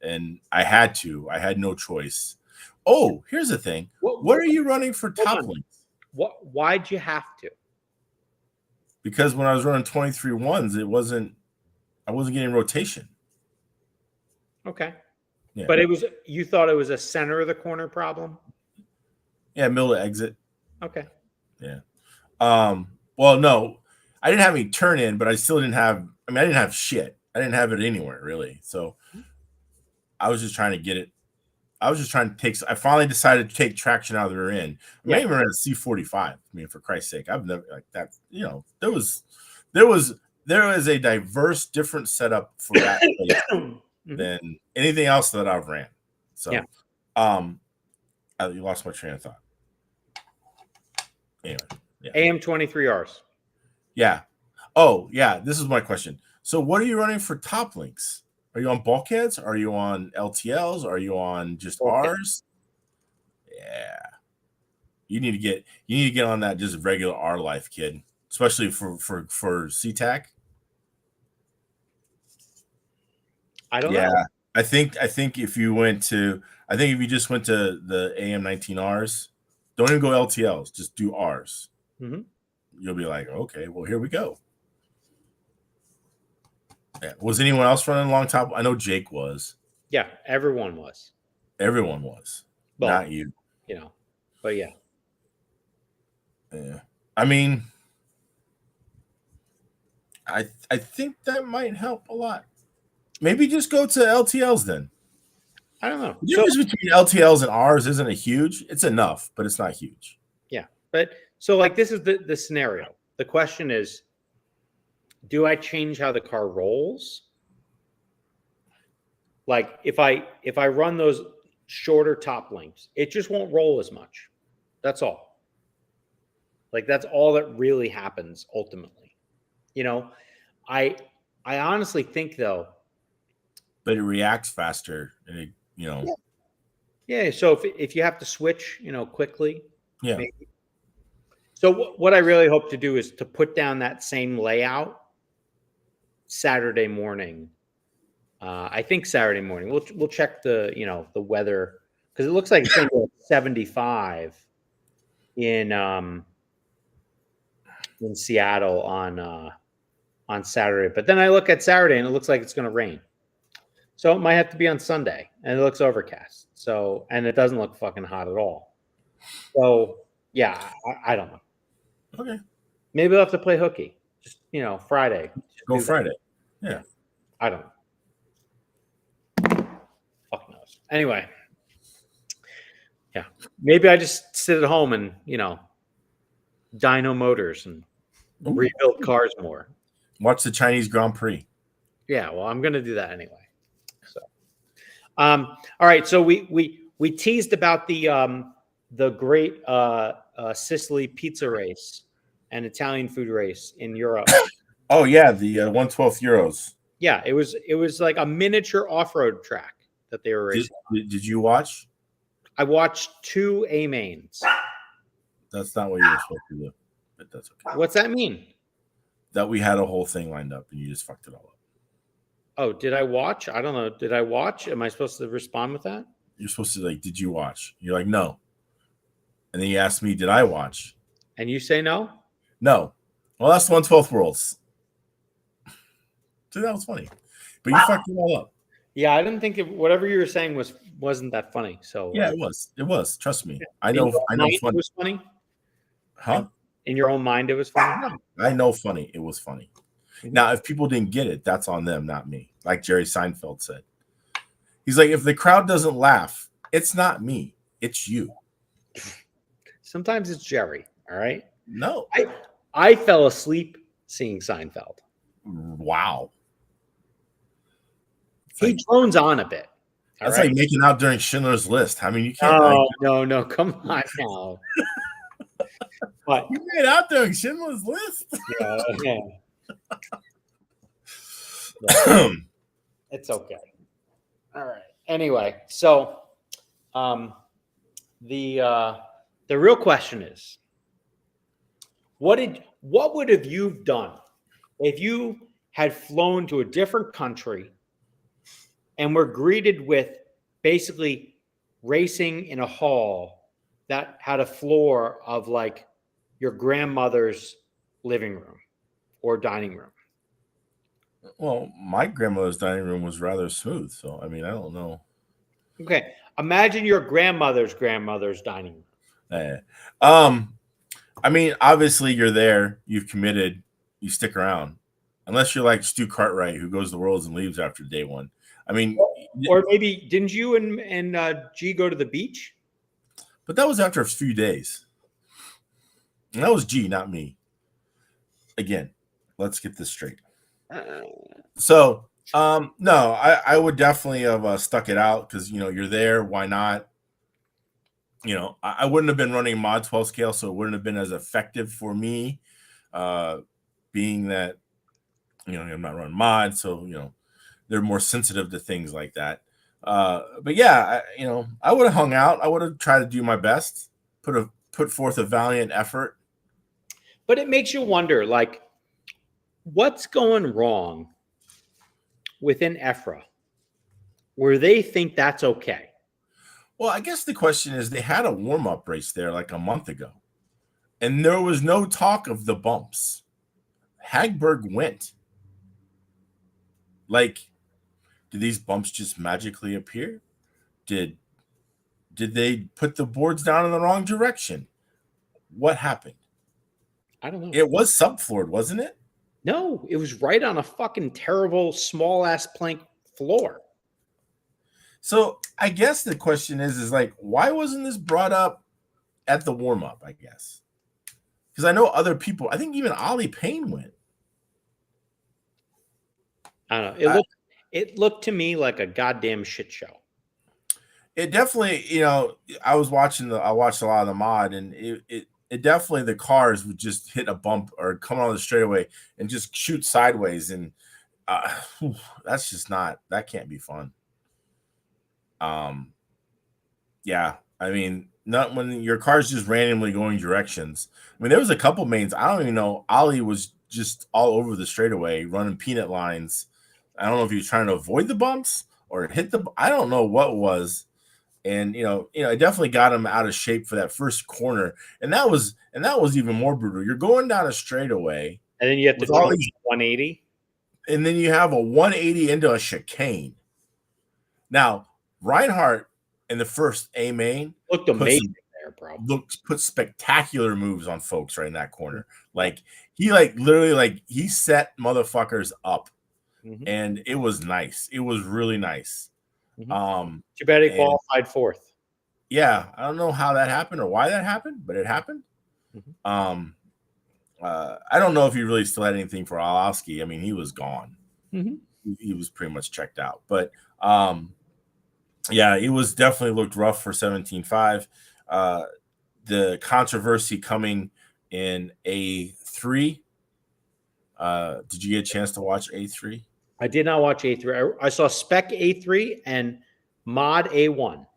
and I had to. I had no choice. Oh, here's the thing. What are you running for top links? Why'd you have to? Because when I was running 23 ones, I wasn't getting rotation. Okay. Yeah. But you thought it was a center of the corner problem? Yeah, middle to exit. Okay. Yeah. Well, no, I didn't have any turn in, but I still didn't have, I didn't have shit. I didn't have it anywhere really. So I was just trying to get it. I was just trying to take, I finally decided to take traction out of the rear end. I even ran a C45. For Christ's sake, I've never like that. There was a diverse, different setup for that place than anything else that I've ran. So, you lost my train of thought. Anyway, yeah. AM23Rs. Yeah. Oh, yeah. This is my question. So, what are you running for top links? Are you on bulkheads? Are you on LTLs? Are you on just Rs? Yeah. You need to get on that just regular R life, kid. Especially for SeaTac. I don't know. I think if you just went to the AM19Rs, don't even go LTLs, just do Rs. You'll be like, okay, well, here we go. Yeah. Was anyone else running long top? I know Jake was. Yeah, everyone was. Everyone was. Well, not you. But yeah. Yeah. I think that might help a lot. Maybe just go to LTLs then. I don't know. The difference between LTLs and Rs isn't a huge. It's enough, but it's not huge. Yeah. But so like this is the scenario. The question is, do I change how the car rolls? Like if I run those shorter top links, it just won't roll as much. That's all. Like that's all that really happens ultimately. I honestly think though. But it reacts faster, and it, Yeah. So if you have to switch, quickly. Yeah. Maybe. So what I really hope to do is to put down that same layout Saturday morning. I think Saturday morning. We'll check the the weather because it looks like it's going to be 75 in Seattle on Saturday. But then I look at Saturday and it looks like it's going to rain. So it might have to be on Sunday, and it looks overcast. So and it doesn't look fucking hot at all. So yeah, I don't know. Okay. Maybe I'll have to play hooky. Just Friday. Go Friday. Yeah. I don't know. Fuck knows. Anyway. Yeah. Maybe I just sit at home and, dyno motors and rebuild cars more. Watch the Chinese Grand Prix. Yeah, well, I'm gonna do that anyway. So all right. So we teased about the great Sicily pizza race and Italian food race in Europe. Oh yeah, the 1/12 Euros. Yeah, it was like a miniature off-road track that they were racing. Did you watch? I watched 2 A-mains. That's not what you were supposed to do, but that's okay. What's that mean? That we had a whole thing lined up and you just fucked it all up. Oh, did I watch? I don't know. Did I watch? Am I supposed to respond with that? You're supposed to did you watch? You're like, no. And then you asked me, did I watch? And you say no? No. Well, that's the 1/12 Worlds. So that was funny. But you fucked it all up. Yeah, I didn't think whatever you were saying wasn't that funny. So yeah, it was. It was. Trust me. I know funny. It was funny. Huh? In your own mind, it was funny. I know funny. It was funny. Now, if people didn't get it, that's on them, not me. Like Jerry Seinfeld said. He's like, if the crowd doesn't laugh, it's not me. It's you. Sometimes it's Jerry. All right. No. I fell asleep seeing Seinfeld. Wow. He drones on a bit. That's like making out during Schindler's List. I mean, you can't. No. Come on now. But you made out during Schindler's List. Yeah. It's okay. All right. Anyway, so the real question is, what would have you done if you had flown to a different country and were greeted with basically racing in a hall that had a floor of like your grandmother's living room or dining room. Well, my grandmother's dining room was rather smooth, so I mean, I don't know. Okay, imagine your grandmother's dining room. I mean, obviously you're there, you've committed, you stick around, unless you're like Stu Cartwright, who goes to the worlds and leaves after day one. I mean, or maybe didn't you and G go to the beach? But that was after a few days. And that was G, not me. Again, let's get this straight. So, no, I would definitely have stuck it out because, you're there. Why not? I wouldn't have been running mod 12 scale, so it wouldn't have been as effective for me, being that, I'm not running mod, so, they're more sensitive to things like that. But yeah, I would have hung out. I would have tried to do my best, put forth a valiant effort. But it makes you wonder, like, what's going wrong within EFRA where they think that's okay? Well, I guess the question is they had a warm-up race there like a month ago, and there was no talk of the bumps. Hagberg went. Like, did these bumps just magically appear? Did they put the boards down in the wrong direction? What happened? I don't know. It was subfloored, wasn't it? No, it was right on a fucking terrible small ass plank floor. So I guess the question is like, why wasn't this brought up at the warm-up, I guess? Because I know other people, I think even Ollie Payne went. I don't know. It looked to me like a goddamn shit show. It definitely, I watched a lot of the mod, and it definitely, the cars would just hit a bump or come on the straightaway and just shoot sideways, and that's just that can't be fun. Yeah, I mean, not when your car's just randomly going directions. I mean, there was a couple mains. I don't even know. Ollie was just all over the straightaway running peanut lines. I don't know if he was trying to avoid the bumps or hit I don't know what was. And it definitely got him out of shape for that first corner. And that was even more brutal. You're going down a straightaway, and then you have to do 180. And then you have a 180 into a chicane. Now, Reinhardt in the first A main looked amazing there, bro. Put spectacular moves on folks right in that corner. Like he literally he set motherfuckers up, and it was nice. It was really nice. Too bad he qualified fourth. Yeah, I don't know how that happened or why that happened, but it happened. I don't know if he really still had anything for Orlowski. I mean, he was gone. He was pretty much checked out. But yeah, it was definitely looked rough for 17.5. The controversy coming in A3. Did you get a chance to watch A3? I did not watch A3. I saw Spec A3 and Mod A1.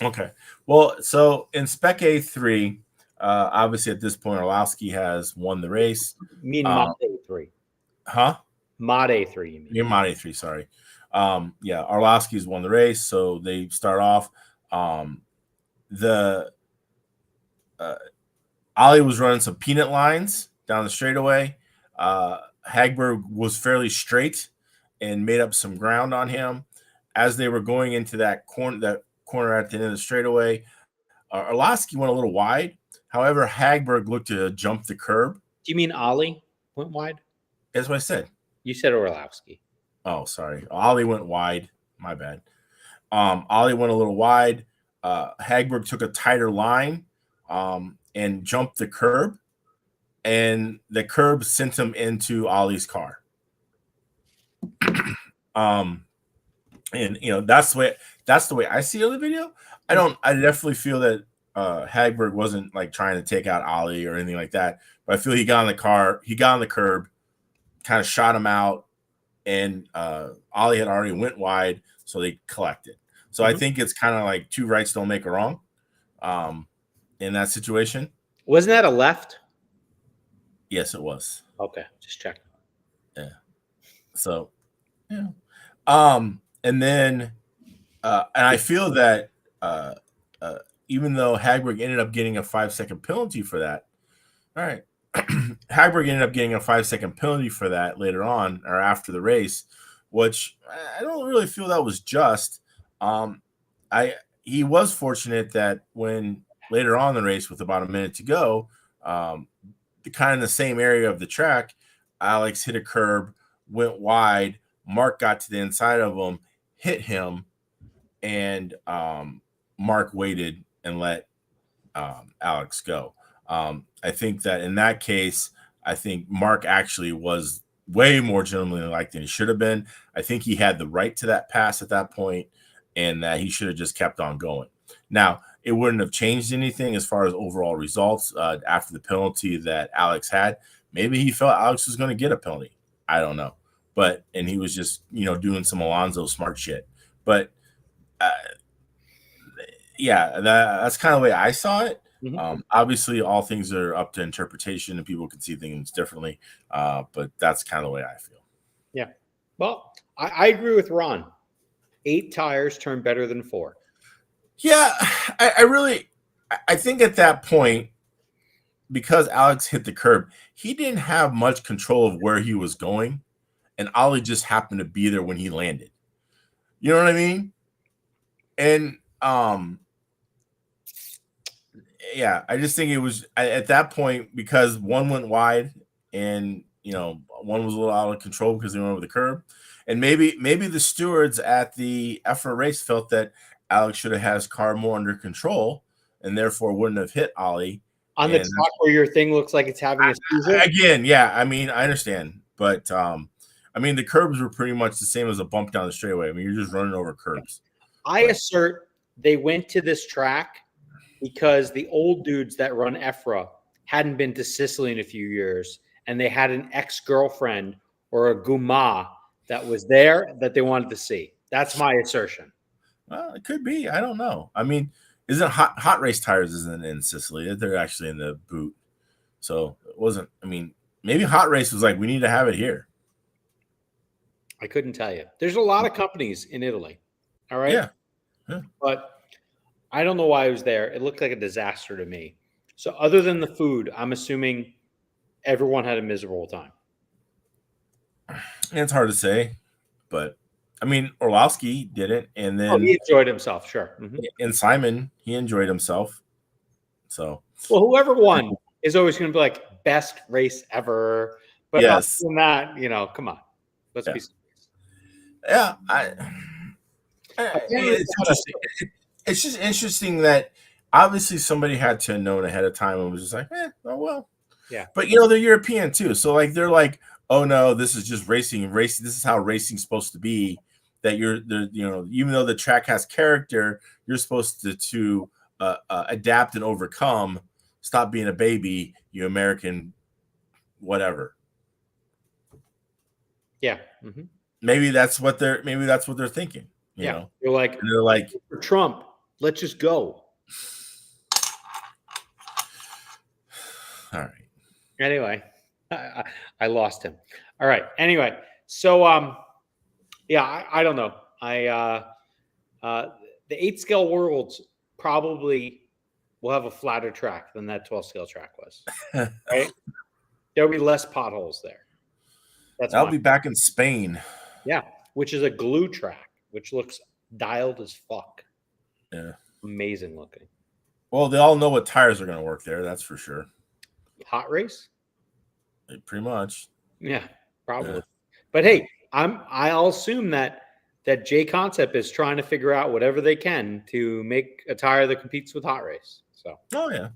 Okay. Well, so in Spec A3, obviously at this point, Orlowski has won the race. You mean Mod A3? Huh? Mod A3, you mean? Yeah, Mod A3, sorry. Yeah, Orlowski's won the race, so they start off. Ollie was running some peanut lines down the straightaway. Hagberg was fairly straight and made up some ground on him. As they were going into that corner at the end of the straightaway, Orlowski went a little wide. However, Hagberg looked to jump the curb. Do you mean Ollie went wide? That's what I said. You said Orlowski. Oh, sorry. Ollie went wide. My bad. Ollie went a little wide. Hagberg took a tighter line and jumped the curb, and the curb sent him into Ollie's car. And that's the way I see it on the video. I definitely feel that Hagberg wasn't like trying to take out Ollie or anything like that, but I feel he got on the curb, kind of shot him out, and Ollie had already went wide, so they collected. So I think it's kind of like two rights don't make a wrong in that situation. Wasn't that a left? Yes, it was. Okay, just check. Yeah. So, yeah. And then, and I feel that uh, uh, even though Hagberg ended up getting a 5-second penalty for that, all right, Hagberg ended up getting a 5-second penalty for that later on or after the race, which I don't really feel that was just. Um, I He was fortunate that when later on in the race with about a minute to go, the kind of the same area of the track, Alex hit a curb, went wide. Mark got to the inside of him, hit him, and Mark waited and let Alex go. I think that in that case, I think Mark actually was way more gentlemanly like than he should have been. I think he had the right to that pass at that point, and that he should have just kept on going. Now, it wouldn't have changed anything as far as overall results after the penalty that Alex had. Maybe he felt Alex was going to get a penalty. I don't know, and he was just doing some Alonso smart shit. But uh, yeah, that's kind of the way I saw it. Obviously, all things are up to interpretation, and people can see things differently. But that's kind of the way I feel. Yeah. Well, I agree with Ron. 8 tires turn better than 4. Yeah, I think at that point, because Alex hit the curb, he didn't have much control of where he was going, and Ollie just happened to be there when he landed. You know what I mean? And yeah, I just think it was at that point because one went wide and one was a little out of control because they went over the curb, and maybe the stewards at the effort race felt that Alex should have had his car more under control and therefore wouldn't have hit Ollie on the track where your thing looks like it's having a seizure. Again, yeah, I mean I understand, but I mean the curbs were pretty much the same as a bump down the straightaway. I mean you're just running over curbs. I assert they went to this track because the old dudes that run EFRA hadn't been to Sicily in a few years, and they had an ex-girlfriend or a guma that was there that they wanted to see. That's my assertion. Well, it could be. I don't know. I mean, isn't hot race tires isn't in Sicily? They're actually in the boot. So it wasn't. I mean, maybe hot race was like, we need to have it here. I couldn't tell you. There's a lot of companies in Italy. All right. Yeah. But I don't know why I was there. It looked like a disaster to me. So other than the food, I'm assuming everyone had a miserable time. It's hard to say, but I mean, Orlowski didn't, and then he enjoyed himself, sure. And Simon, he enjoyed himself. So, well, whoever won is always going to be like best race ever. But yes, other than that, come on, let's be serious. Yeah, it's just interesting that obviously somebody had to have known ahead of time and was just like, oh well, yeah. But they're European too, so like they're like, oh no, this is just racing. This is how racing's supposed to be. That even though the track has character, you're supposed to adapt and overcome. Stop being a baby, you American, whatever. Yeah. Maybe that's what they're thinking. You know, they're like for Trump. Let's just go. All right. Anyway, I lost him. All right. Anyway, so I don't know. The 8 scale worlds probably will have a flatter track than that 12 scale track was. Right? There'll be less potholes there. That'll be back in Spain. Yeah, which is a glue track, which looks dialed as fuck. Yeah. Amazing looking. Well, they all know what tires are going to work there. That's for sure. Hot race? Pretty much. Yeah, probably. Yeah. But hey, I'll assume that J Concept is trying to figure out whatever they can to make a tire that competes with hot race. So. Oh yeah,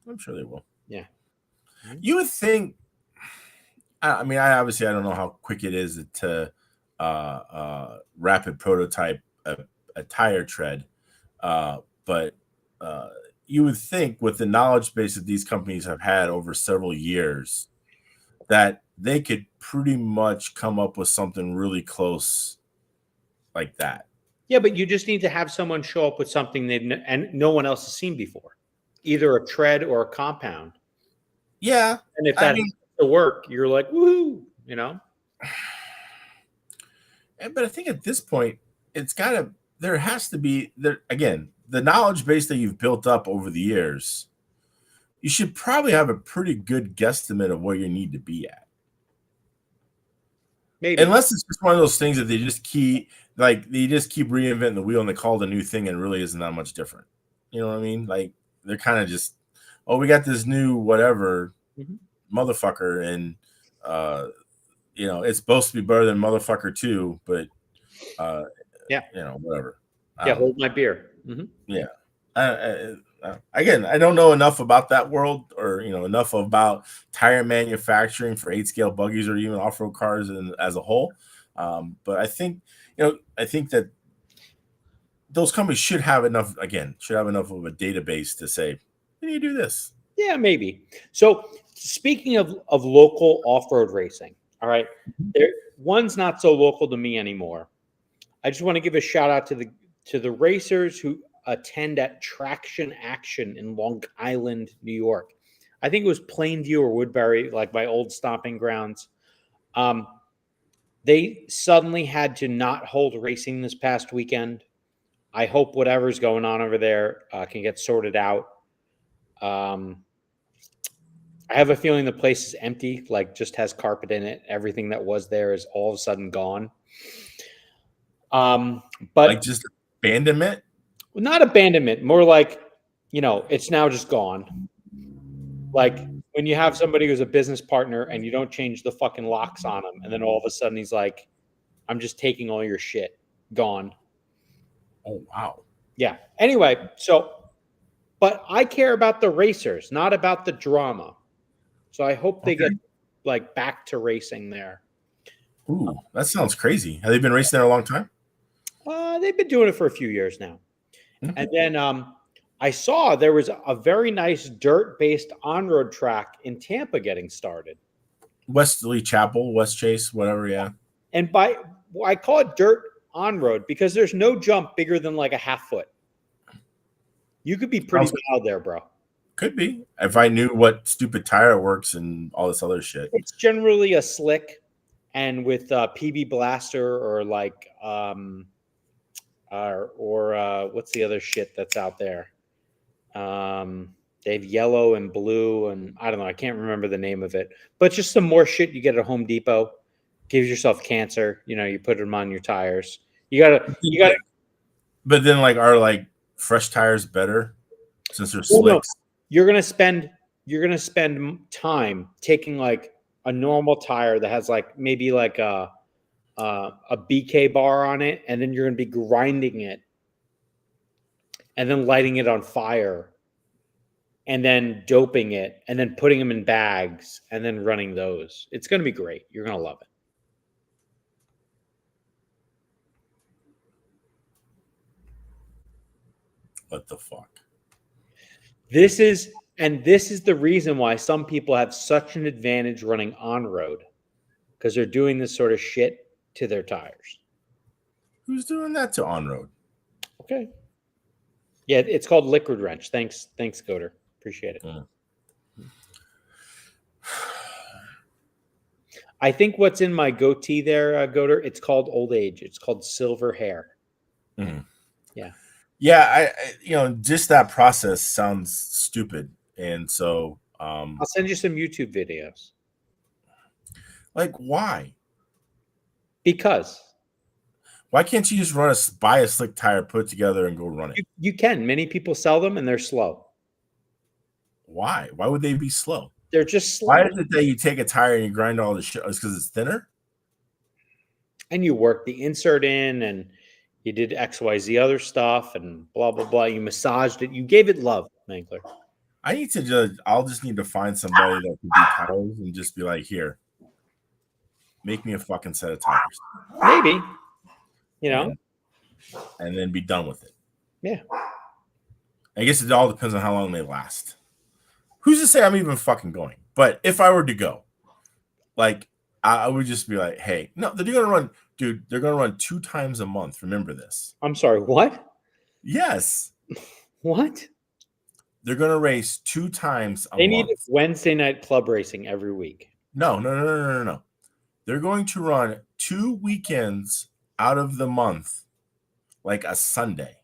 I'm sure they will. Yeah. You would think. I mean, I don't know how quick it is to rapid prototype a tire tread, but you would think with the knowledge base that these companies have had over several years that they could pretty much come up with something really close like that. Yeah, but you just need to have someone show up with something and no one else has seen before, either a tread or a compound. Yeah, and if that to work, you're like, woohoo, But I think at this point, there has to be there again, the knowledge base that you've built up over the years. You should probably have a pretty good guesstimate of where you need to be at. Maybe. Unless it's just one of those things that they just keep reinventing the wheel and they call it a new thing and it really isn't that much different. You know what I mean? Like they're kind of just, oh, we got this new whatever motherfucker, and it's supposed to be better than motherfucker 2, but whatever. Hold my beer. Yeah. Again, I don't know enough about that world, or enough about tire manufacturing for 8-scale buggies or even off-road cars as a whole. But I think that those companies should have enough of a database to say, "Can you do this?" Yeah, maybe. So speaking of local off-road racing, all right, one's not so local to me anymore. I just want to give a shout out to the racers who attend at Traction Action in Long Island, New York. I think it was Plainview or Woodbury, like my old stomping grounds. They suddenly had to not hold racing this past weekend. I hope whatever's going on over there can get sorted out. I have a feeling the place is empty, like just has carpet in it. Everything that was there is all of a sudden gone. But like just abandonment? Not abandonment, more like, it's now just gone. Like when you have somebody who's a business partner and you don't change the fucking locks on him, and then all of a sudden he's like, I'm just taking all your shit. Gone. Oh, wow. Yeah. Anyway, but I care about the racers, not about the drama. So I hope they get back to racing there. Ooh, that sounds crazy. Have they been racing there a long time? They've been doing it for a few years now. And then I saw there was a very nice dirt-based on-road track in Tampa getting started. Wesley Chapel, West Chase, whatever, yeah. And I call it dirt on-road because there's no jump bigger than like a half foot. You could be pretty wild there, bro. Could be. If I knew what stupid tire works and all this other shit. It's generally a slick, and with PB Blaster or like what's the other shit that's out there? They have yellow and blue, and I don't know. I can't remember the name of it, but just some more shit you get at Home Depot. Gives yourself cancer. You put them on your tires. You gotta. But then, are fresh tires better since they're slicks? No. You're gonna spend time taking like a normal tire that has maybe a BK bar on it, and then you're going to be grinding it and then lighting it on fire and then doping it and then putting them in bags and then running those. It's going to be great. You're going to love it. What the fuck? This is the reason why some people have such an advantage running on-road, because they're doing this sort of shit to their tires. Who's doing that to on-road? Okay. Yeah, it's called Liquid Wrench. Thanks, Goder. Appreciate it. I think what's in my goatee there, Goder, it's called old age. It's called silver hair. Yeah. Yeah, I just that process sounds stupid. And so I'll send you some YouTube videos. Why? Because. Why can't you just buy a slick tire, put it together, and go run it? You can. Many people sell them, and they're slow. Why? Why would they be slow? They're just slow. Why is it that you take a tire and you grind all the shit? It's because it's thinner? And you work the insert in, and you did XYZ other stuff, and blah, blah, blah. You massaged it. You gave it love, Mankler. I'll just need to find somebody that can do tires and just be like, here, make me a fucking set of tires. Maybe. And then be done with it. Yeah. I guess it all depends on how long they last. Who's to say I'm even fucking going? But if I were to go, I would just be like, hey, no, they're going to run, dude, they're going to run 2 times a month. Remember this. I'm sorry, what? Yes. What? They're going to race 2 times a month. They need Wednesday night club racing every week. No. They're going to run 2 weekends out of the month, like a Sunday.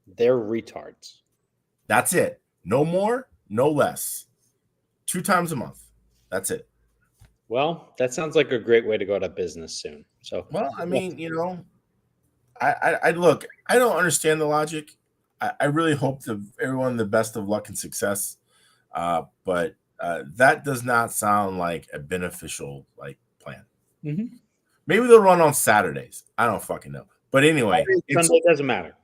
They're retards. That's it. No more, no less. 2 times a month. That's it. Well, that sounds like a great way to go out of business soon. So, Well, I mean, I look. I don't understand the logic. I really hope everyone the best of luck and success. But that does not sound like a beneficial plan. mm-hmm. Maybe they'll run on Saturdays. I don't fucking know. But anyway, Sunday doesn't matter.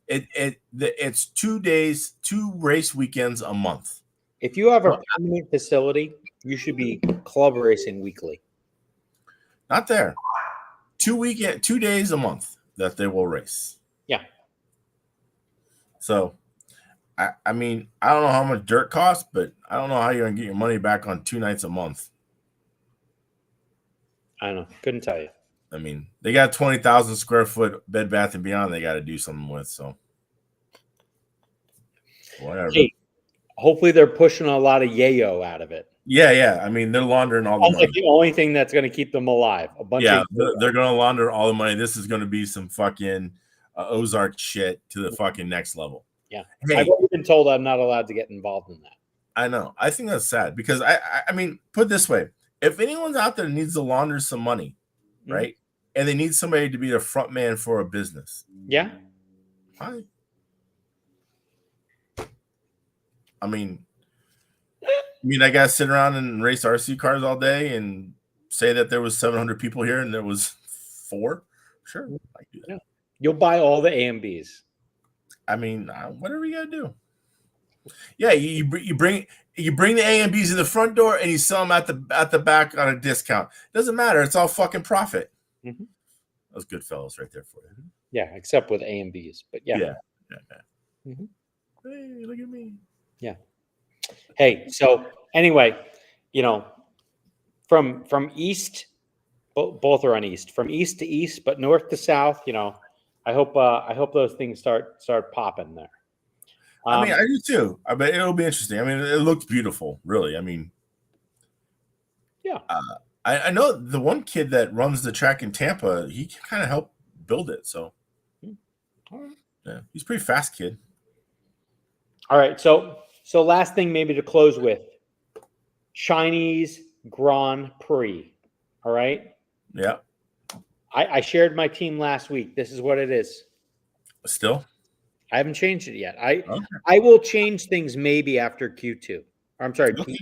It's 2 days, 2 race weekends a month. If you have a permanent facility, you should be club racing weekly. Not there. 2 days a month that they will race. Yeah. So, I mean, I don't know how much dirt costs, but I don't know how you're gonna get your money back on 2 nights a month. I don't know. Couldn't tell you. I mean, they got 20,000 square foot Bed Bath and Beyond they got to do something with. So, whatever. Hey, hopefully they're pushing a lot of yayo out of it. Yeah. I mean, they're laundering all the money. Like the only thing that's going to keep them alive. A bunch of they're going to launder all the money. This is going to be some fucking Ozark shit to the fucking next level. Yeah. Hey, I've already been told I'm not allowed to get involved in that. I know. I think that's sad because I mean, put it this way. If anyone's out there needs to launder some money, right? And they need somebody to be the front man for a business. Yeah. Hi. I mean, I gotta sit around and race RC cars all day and say that there was 700 people here and there was 4. Sure, I do that. Yeah. You'll buy all the AMBs. I mean, whatever you gotta do. Yeah, you bring the AMBs in the front door and you sell them at the back on a discount. Doesn't matter. It's all fucking profit. Mm-hmm. Those good fellows right there for you. Yeah, except with AMBs, but yeah. Mm-hmm. Hey, look at me. Yeah. Hey, so anyway, from east, both are on east, from east to east, but north to south. I hope those things start popping there. I mean, I do too. I bet it'll be interesting. I mean, it looks beautiful, really. I mean, yeah. I know the one kid that runs the track in Tampa. He kind of helped build it. So, yeah, he's a pretty fast kid. All right. So last thing maybe to close with, Chinese Grand Prix. All right. Yeah. I shared my team last week. This is what it is. Still? I haven't changed it yet. I will change things maybe after Q2. Or I'm sorry, P2.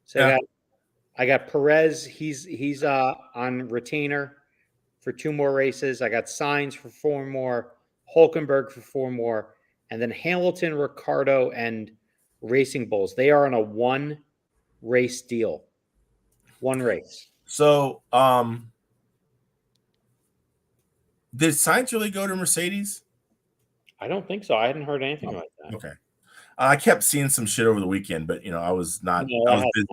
So yeah. I got Perez. He's on retainer for 2 more races. I got Sainz for 4 more, Hulkenberg for 4 more, and then Hamilton, Ricardo, and Racing Bulls. They are on a 1 race deal. 1 race. So, did Sainz really go to Mercedes? I don't think so. I hadn't heard anything like that. Okay. I kept seeing some shit over the weekend, but I was not. I was busy.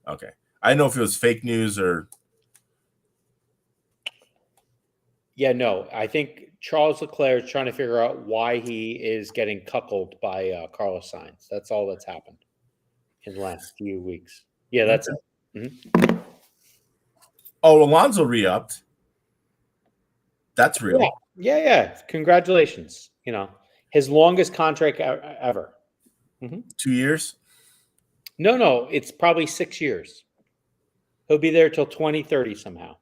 Okay. I didn't know if it was fake news or. Yeah, no. I think Charles Leclerc is trying to figure out why he is getting cuckolded by Carlos Sainz. That's all that's happened in the last few weeks. Yeah, that's it. Mm-hmm. Oh, Alonso re-upped. That's real. Yeah. Congratulations. His longest contract ever. Mm-hmm. 2 years? No. It's probably 6 years. He'll be there till 2030 somehow.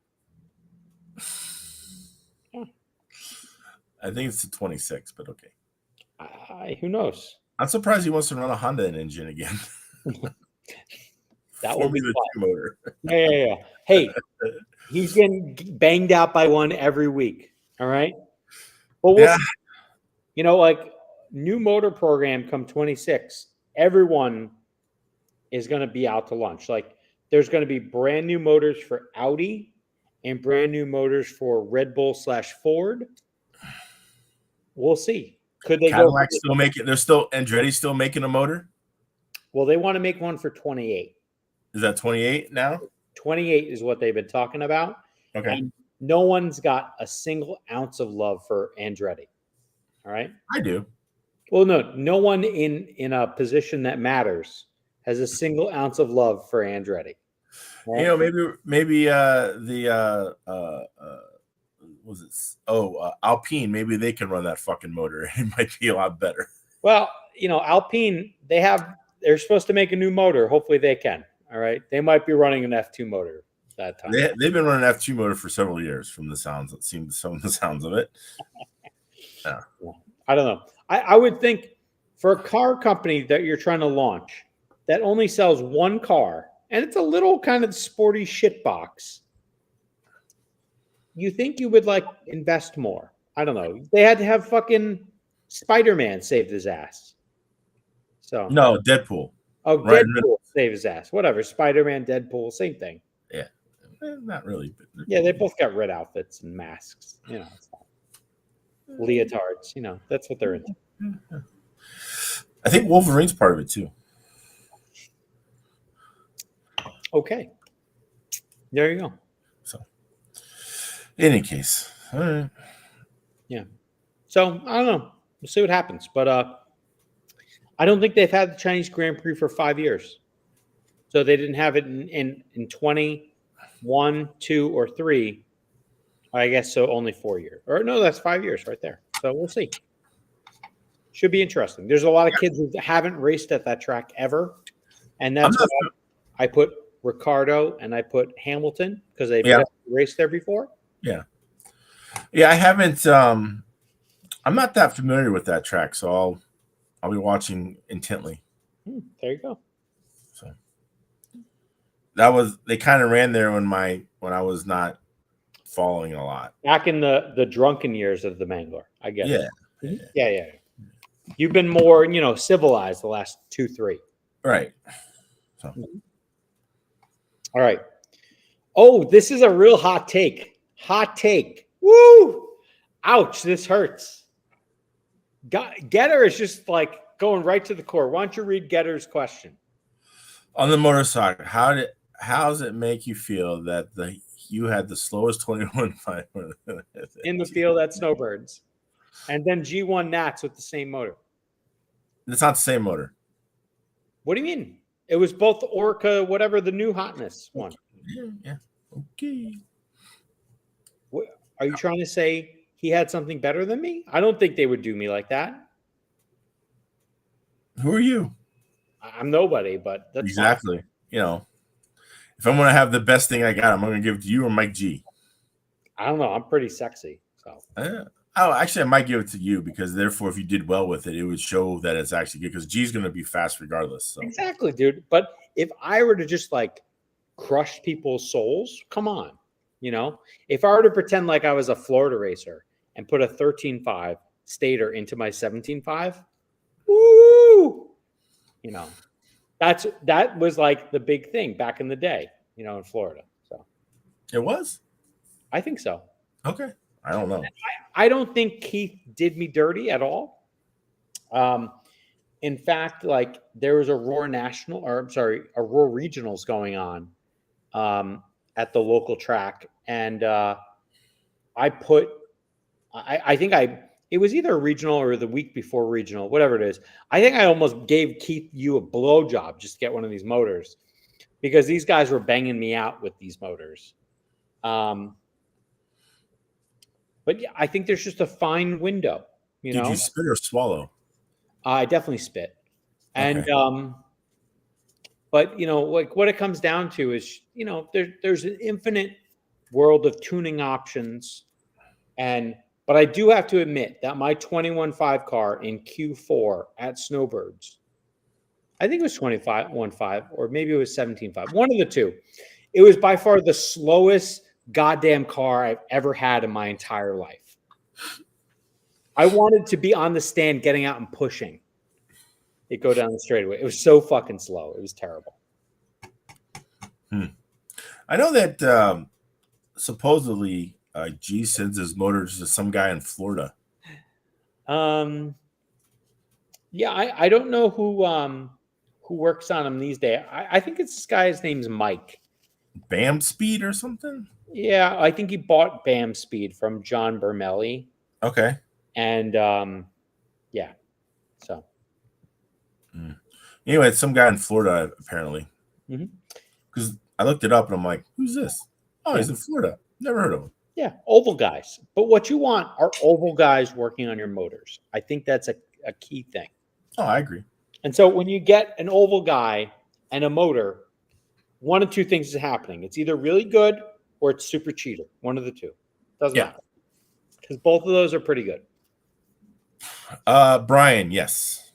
Yeah. I think it's 26, but okay. Who knows? I'm surprised he wants to run a Honda engine again. That will be the motor. Yeah. Hey, he's getting banged out by one every week. All right. But we'll see. Like new motor program come 26, everyone is going to be out to lunch. Like there's going to be brand new motors for Audi and brand new motors for Red Bull / Ford. We'll see. Could they Cadillac still making? They're still Andretti still making a motor. Well, they want to make one for 28. Is that 28 now? 28 is what they've been talking about. Okay. And no one's got a single ounce of love for Andretti. All right. I do. Well, no one in a position that matters has a single ounce of love for Andretti. Right? Maybe the was it? Alpine. Maybe they can run that fucking motor. It might be a lot better. Well, Alpine, they're supposed to make a new motor. Hopefully they can. All right. They might be running an F2 motor that time. They've been running an F2 motor for several years from the sounds. It seems some of the sounds of it. Yeah. I don't know. I would think for a car company that you're trying to launch that only sells one car and it's a little kind of sporty shit box, you think you would like invest more. I don't know. They had to have fucking Spider-Man save his ass. So No, Deadpool. Oh, Right. Deadpool save his ass. Whatever. Spider-Man, Deadpool, same thing. Yeah. Not really. Yeah, they both got red outfits and masks. It's leotards. That's what they're into. I think Wolverine's part of it too. Okay. There you go. So, in any case, all right. Yeah. So I don't know. We'll see what happens. But I don't think they've had the Chinese Grand Prix for 5 years. So they didn't have it in 21, 2, or 3. I guess so. Only 4 years. Or no, that's 5 years right there. So we'll see. Should be interesting. There's a lot of kids who haven't raced at that track ever, and that's why I put Ricardo and I put Hamilton because they've raced there before. Yeah. I haven't. I'm not that familiar with that track, so I'll be watching intently. There you go. So they kind of ran there when I was not following a lot. Back in the drunken years of the Mangler, I guess. Yeah. Yeah. You've been more, civilized the last 2, 3. Right. So. All right. Oh, this is a real hot take. Hot take. Woo! Ouch, this hurts. Getter is just like going right to the core. Why don't you read Getter's question? On the motorcycle, how does it make you feel that you had the slowest 21.5 in the field at Snowbirds, and then G1 Nats with the same motor? It's not the same motor. What do you mean? It was both Orca, whatever the new hotness one. Yeah. Okay. What, are you trying to say he had something better than me? I don't think they would do me like that. Who are you? I'm nobody, but that's exactly. Fine. If I'm going to have the best thing I got, I'm going to give it to you or Mike G. I don't know. I'm pretty sexy. So. Actually, I might give it to you because therefore, if you did well with it, it would show that it's actually good because G's going to be fast regardless. So. Exactly, dude. But if I were to just crush people's souls, come on. If I were to pretend like I was a Florida racer and put a 13.5 stator into my 17.5, woo! That was like the big thing back in the day, in Florida. So it was? I think so. Okay. I don't know. I don't think Keith did me dirty at all. In fact, there was a Roar Regionals going on at the local track. And it was either a regional or the week before regional, whatever it is. I think I almost gave Keith you a blowjob just to get one of these motors because these guys were banging me out with these motors. But yeah, I think there's just a fine window. Did you spit or swallow? I definitely spit. And, okay. But, what it comes down to is, there's an infinite world of tuning options. But I do have to admit that my 21.5 car in Q4 at Snowbirds, I think it was 25.15 or maybe it was 17.5, one of the two. It was by far the slowest goddamn car I've ever had in my entire life. I wanted to be on the stand getting out and pushing it go down the straightaway. It was so fucking slow. It was terrible. I know that supposedly G sends his motors to some guy in Florida. Yeah, I don't know who works on him these days. I think it's this guy's name's Mike. Bam Speed or something? Yeah, I think he bought Bam Speed from John Bermelli. Okay. And yeah, so. Anyway, it's some guy in Florida apparently. Mm-hmm. Because I looked it up and I'm like, who's this? Oh, Yeah. he's in Florida. Never heard of him. Yeah, oval guys. But what you want are oval guys working on your motors. I think that's a key thing. Oh, I agree. And so when you get an oval guy and a motor, one of two things is happening. It's either really good or it's super cheater. One of the two. Doesn't matter. Because both of those are pretty good. Brian, yes.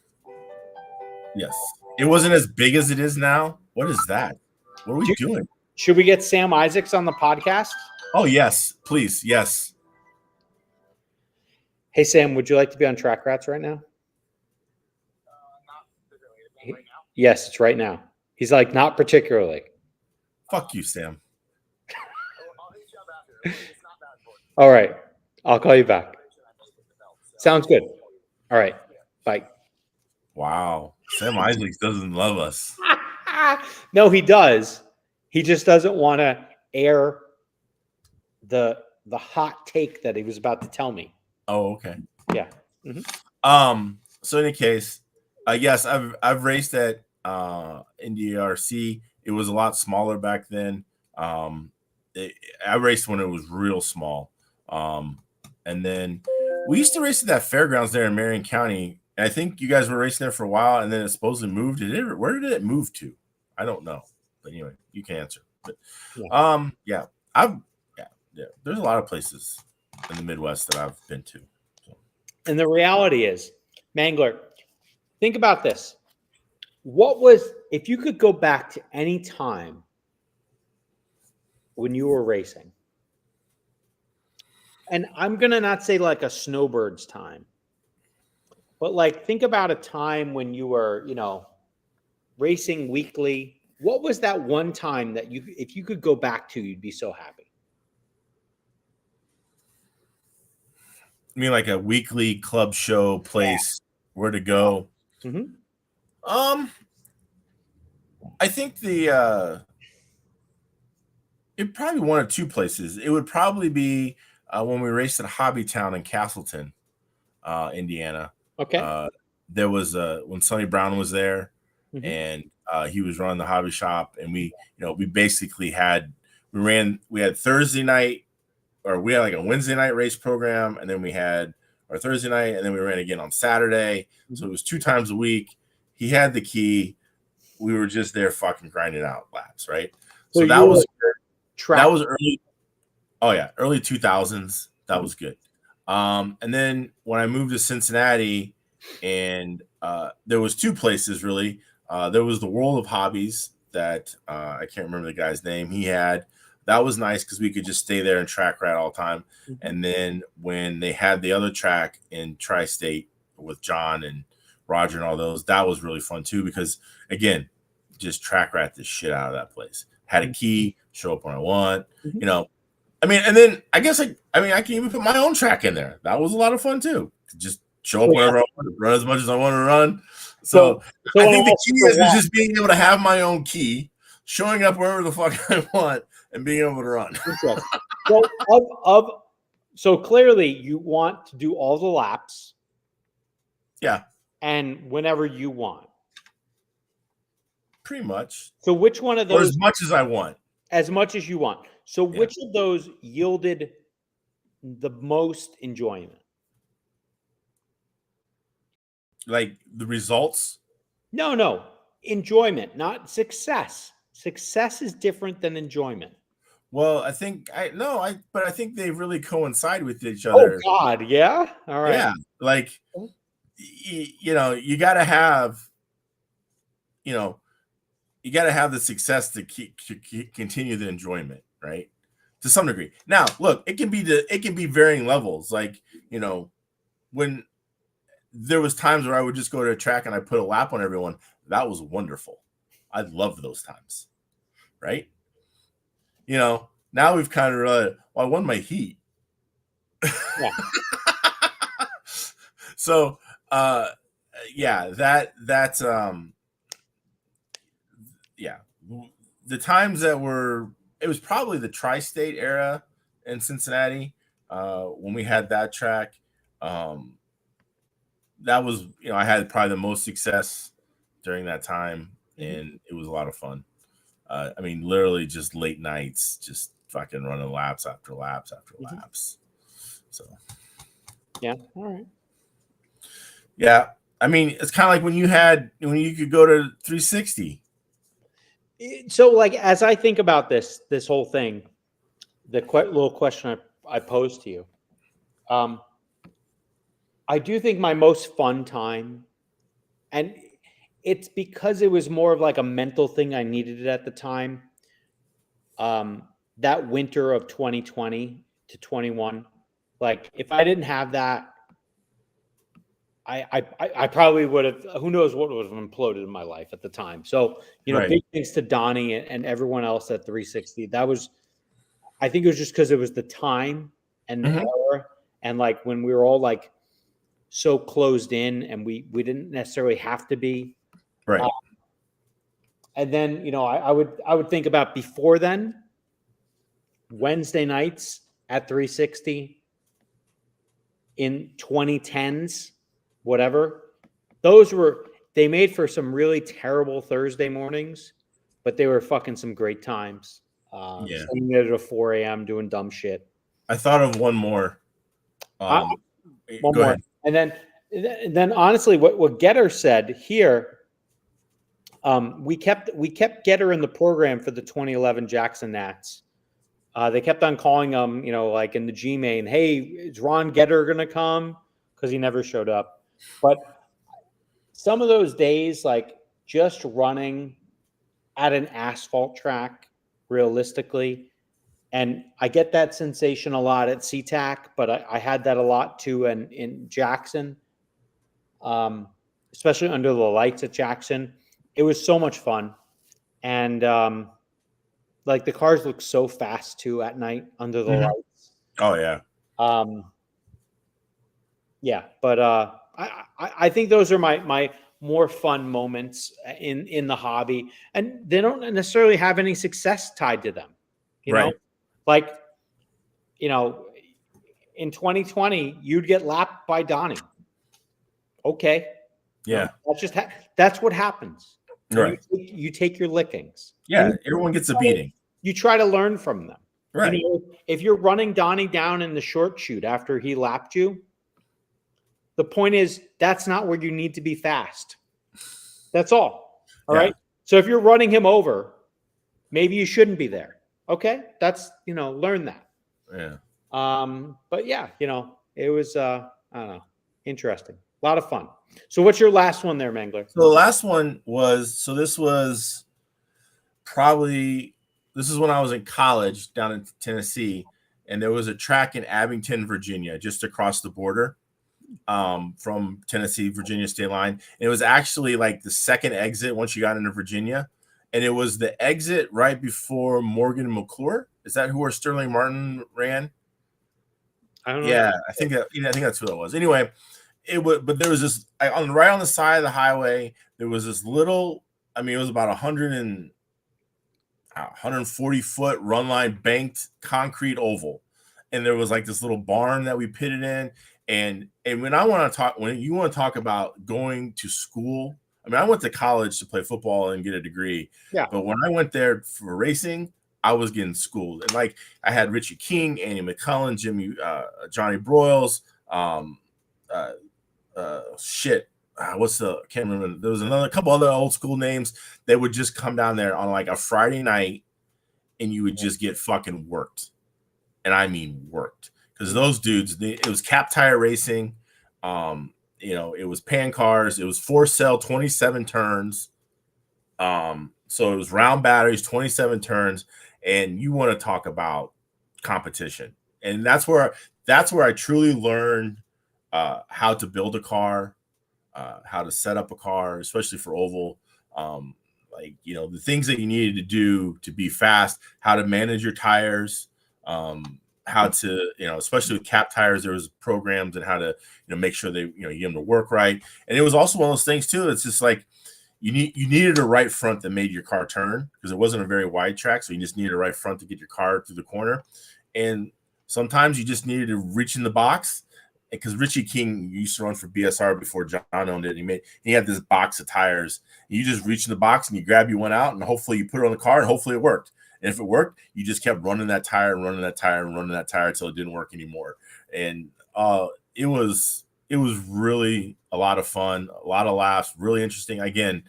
Yes. It wasn't as big as it is now. What is that? What are we doing? Should we get Sam Isaacs on the podcast? Oh, yes. Please. Yes. Hey, Sam, would you like to be on Track Rats right now? Not particularly. Right now? Yes, it's right now. He's like, not particularly. Fuck you, Sam. I'll hit you up after. It's not that important. All right. I'll call you back. Sounds good. All right. Bye. Wow. Sam Isaacs doesn't love us. No, he does. He just doesn't want to air the hot take that he was about to tell me. Oh, okay. Yeah. So in any case, yes, I've raced at NDRC. It was a lot smaller back then. I raced when it was real small. And then we used to race at that fairgrounds there in Marion County. And I think you guys were racing there for a while, and then it supposedly moved. Where did it move to? I don't know. But anyway, you can answer. But yeah, there's a lot of places in the Midwest that I've been to. So. And the reality is, Mangler, think about this. If you could go back to any time when you were racing, and I'm going to not say like a snowbird's time, but like think about a time when you were, racing weekly. What was that one time that if you could go back to, you'd be so happy? I mean, like a weekly club show place where to go. Mm-hmm. I think it probably one of two places. It would probably be when we raced at Hobbytown in Castleton, Indiana. Okay. There was when Sonny Brown was there, and he was running the hobby shop, and we basically we had Thursday night, or we had like a Wednesday night race program, and then we had our Thursday night, and then we ran again on Saturday. So it was 2 times a week. He had the key. We were just there fucking grinding out laps, right? So that was early. Oh yeah, early 2000s. That was good. And then when I moved to Cincinnati, and there was 2 places really. There was the World of Hobbies that I can't remember the guy's name. That was nice because we could just stay there and track rat all the time. And then when they had the other track in Tri-State with John and Roger and all those, that was really fun too, because again, just track rat the shit out of that place. Had a key, show up when I want, I mean, and then I guess I can even put my own track in there. That was a lot of fun too. Just show up whenever I want to run as much as I want to run. So I think the key is just being able to have my own key, showing up wherever the fuck I want, and being able to run. So clearly you want to do all the laps. Yeah. And whenever you want. Pretty much. So which one of those? Or as much as I want. As much as you want. So which of those yielded the most enjoyment? Like the results? No. Enjoyment, not success. Success is different than enjoyment. Well, I think but I think they really coincide with each other. Oh God, yeah. All right. Yeah, like you got to have, you got to have the success to continue the enjoyment, right? To some degree. Now, look, it can be varying levels. Like, when there was times where I would just go to a track and I put a lap on everyone, that was wonderful. I loved those times, right? Now we've kind of realized, well, I won my heat. Yeah. So, that's the times that it was probably the Tri-State era in Cincinnati when we had that track. That was, I had probably the most success during that time, and it was a lot of fun. I mean, literally just late nights, just fucking running laps after laps after Mhm. laps. So Yeah. All right. yeah, I mean, it's kind of like when you could go to 360. So, like, as I think about this whole thing, the little question I posed to you, um, I do think my most fun time, and it's because it was more of like a mental thing. I needed it at the time. That winter of 2020 to 21, like if I didn't have that, I probably would have. Who knows what would have imploded in my life at the time. So Right. big thanks to Donnie and everyone else at 360. That was, I think it was just because it was the time and the Mhm. era, and like when we were all like so closed in, and we didn't necessarily have to be. Right. And then I would think about before then, Wednesday nights at 360 in 2010s, whatever. Those were, they made for some really terrible Thursday mornings, but they were fucking some great times. Yeah. Staying there at 4 a.m. doing dumb shit. I thought of one more. I, one Go more, ahead. and then honestly, what Getter said here, we kept Getter in the program for the 2011 Jackson Nats. They kept on calling him, like in the G main, hey, is Ron Getter gonna come? Because he never showed up. But some of those days, like just running at an asphalt track, realistically, and I get that sensation a lot at SeaTac, but I had that a lot too in Jackson, um, especially under the lights at Jackson. It was so much fun, and like the cars look so fast too at night under the Mhm. lights. Oh yeah. Yeah, but I think those are my more fun moments in the hobby, and they don't necessarily have any success tied to them. You know, Right. like you know, in 2020, you'd get lapped by Donnie. Okay, Yeah. that's just that's what happens, and Right. you take your lickings, and Yeah. Everyone gets a try to- beating. you try to learn from them. Right. If you're running Donnie down in the short shoot after he lapped you, the point is that's not where you need to be fast. That's all. All Yeah. right. So if you're running him over, maybe you shouldn't be there. Okay. That's, learn that. Yeah. But yeah, it was, I don't know, interesting. A lot of fun. So what's your last one there, Mangler? So the last one was, this is when I was in college down in Tennessee, and there was a track in Abington, Virginia, just across the border from Tennessee, Virginia state line. And it was actually like the second exit once you got into Virginia. And it was the exit right before Morgan McClure. Is that where Sterling Martin ran? I don't know. Yeah, I think that's who it was. Anyway, but there was this right on the side of the highway. There was this little. I mean, it was about 140-foot run line banked concrete oval, and there was like this little barn that we pitted in. And when you want to talk about going to school, I mean, I went to college to play football and get a degree. Yeah. But when I went there for racing, I was getting schooled. And like I had Richie King, Andy McCullen, Johnny Broyles, can't remember. There was a couple other old school names that would just come down there on like a Friday night, and you would just get fucking worked. And I mean worked. Because those dudes, it was cap tire racing. It was pan cars. It was 4-cell, 27 turns. So it was round batteries, 27 turns. And you want to talk about competition. And that's where I truly learned how to build a car, how to set up a car, especially for oval. The things that you needed to do to be fast, how to manage your tires, how to, especially with cap tires, there was programs and how to, make sure they, you get them to work right. And it was also one of those things too. It's just like you needed a right front that made your car turn, because it wasn't a very wide track. So you just needed a right front to get your car through the corner. And sometimes you just needed to reach in the box because Richie King used to run for BSR before John owned it. He had this box of tires. You just reach in the box and you grab you one out, and hopefully you put it on the car, and hopefully it worked. And if it worked, you just kept running that tire and running that tire and running that tire until it didn't work anymore. And it was really a lot of fun, a lot of laughs, really interesting. Again,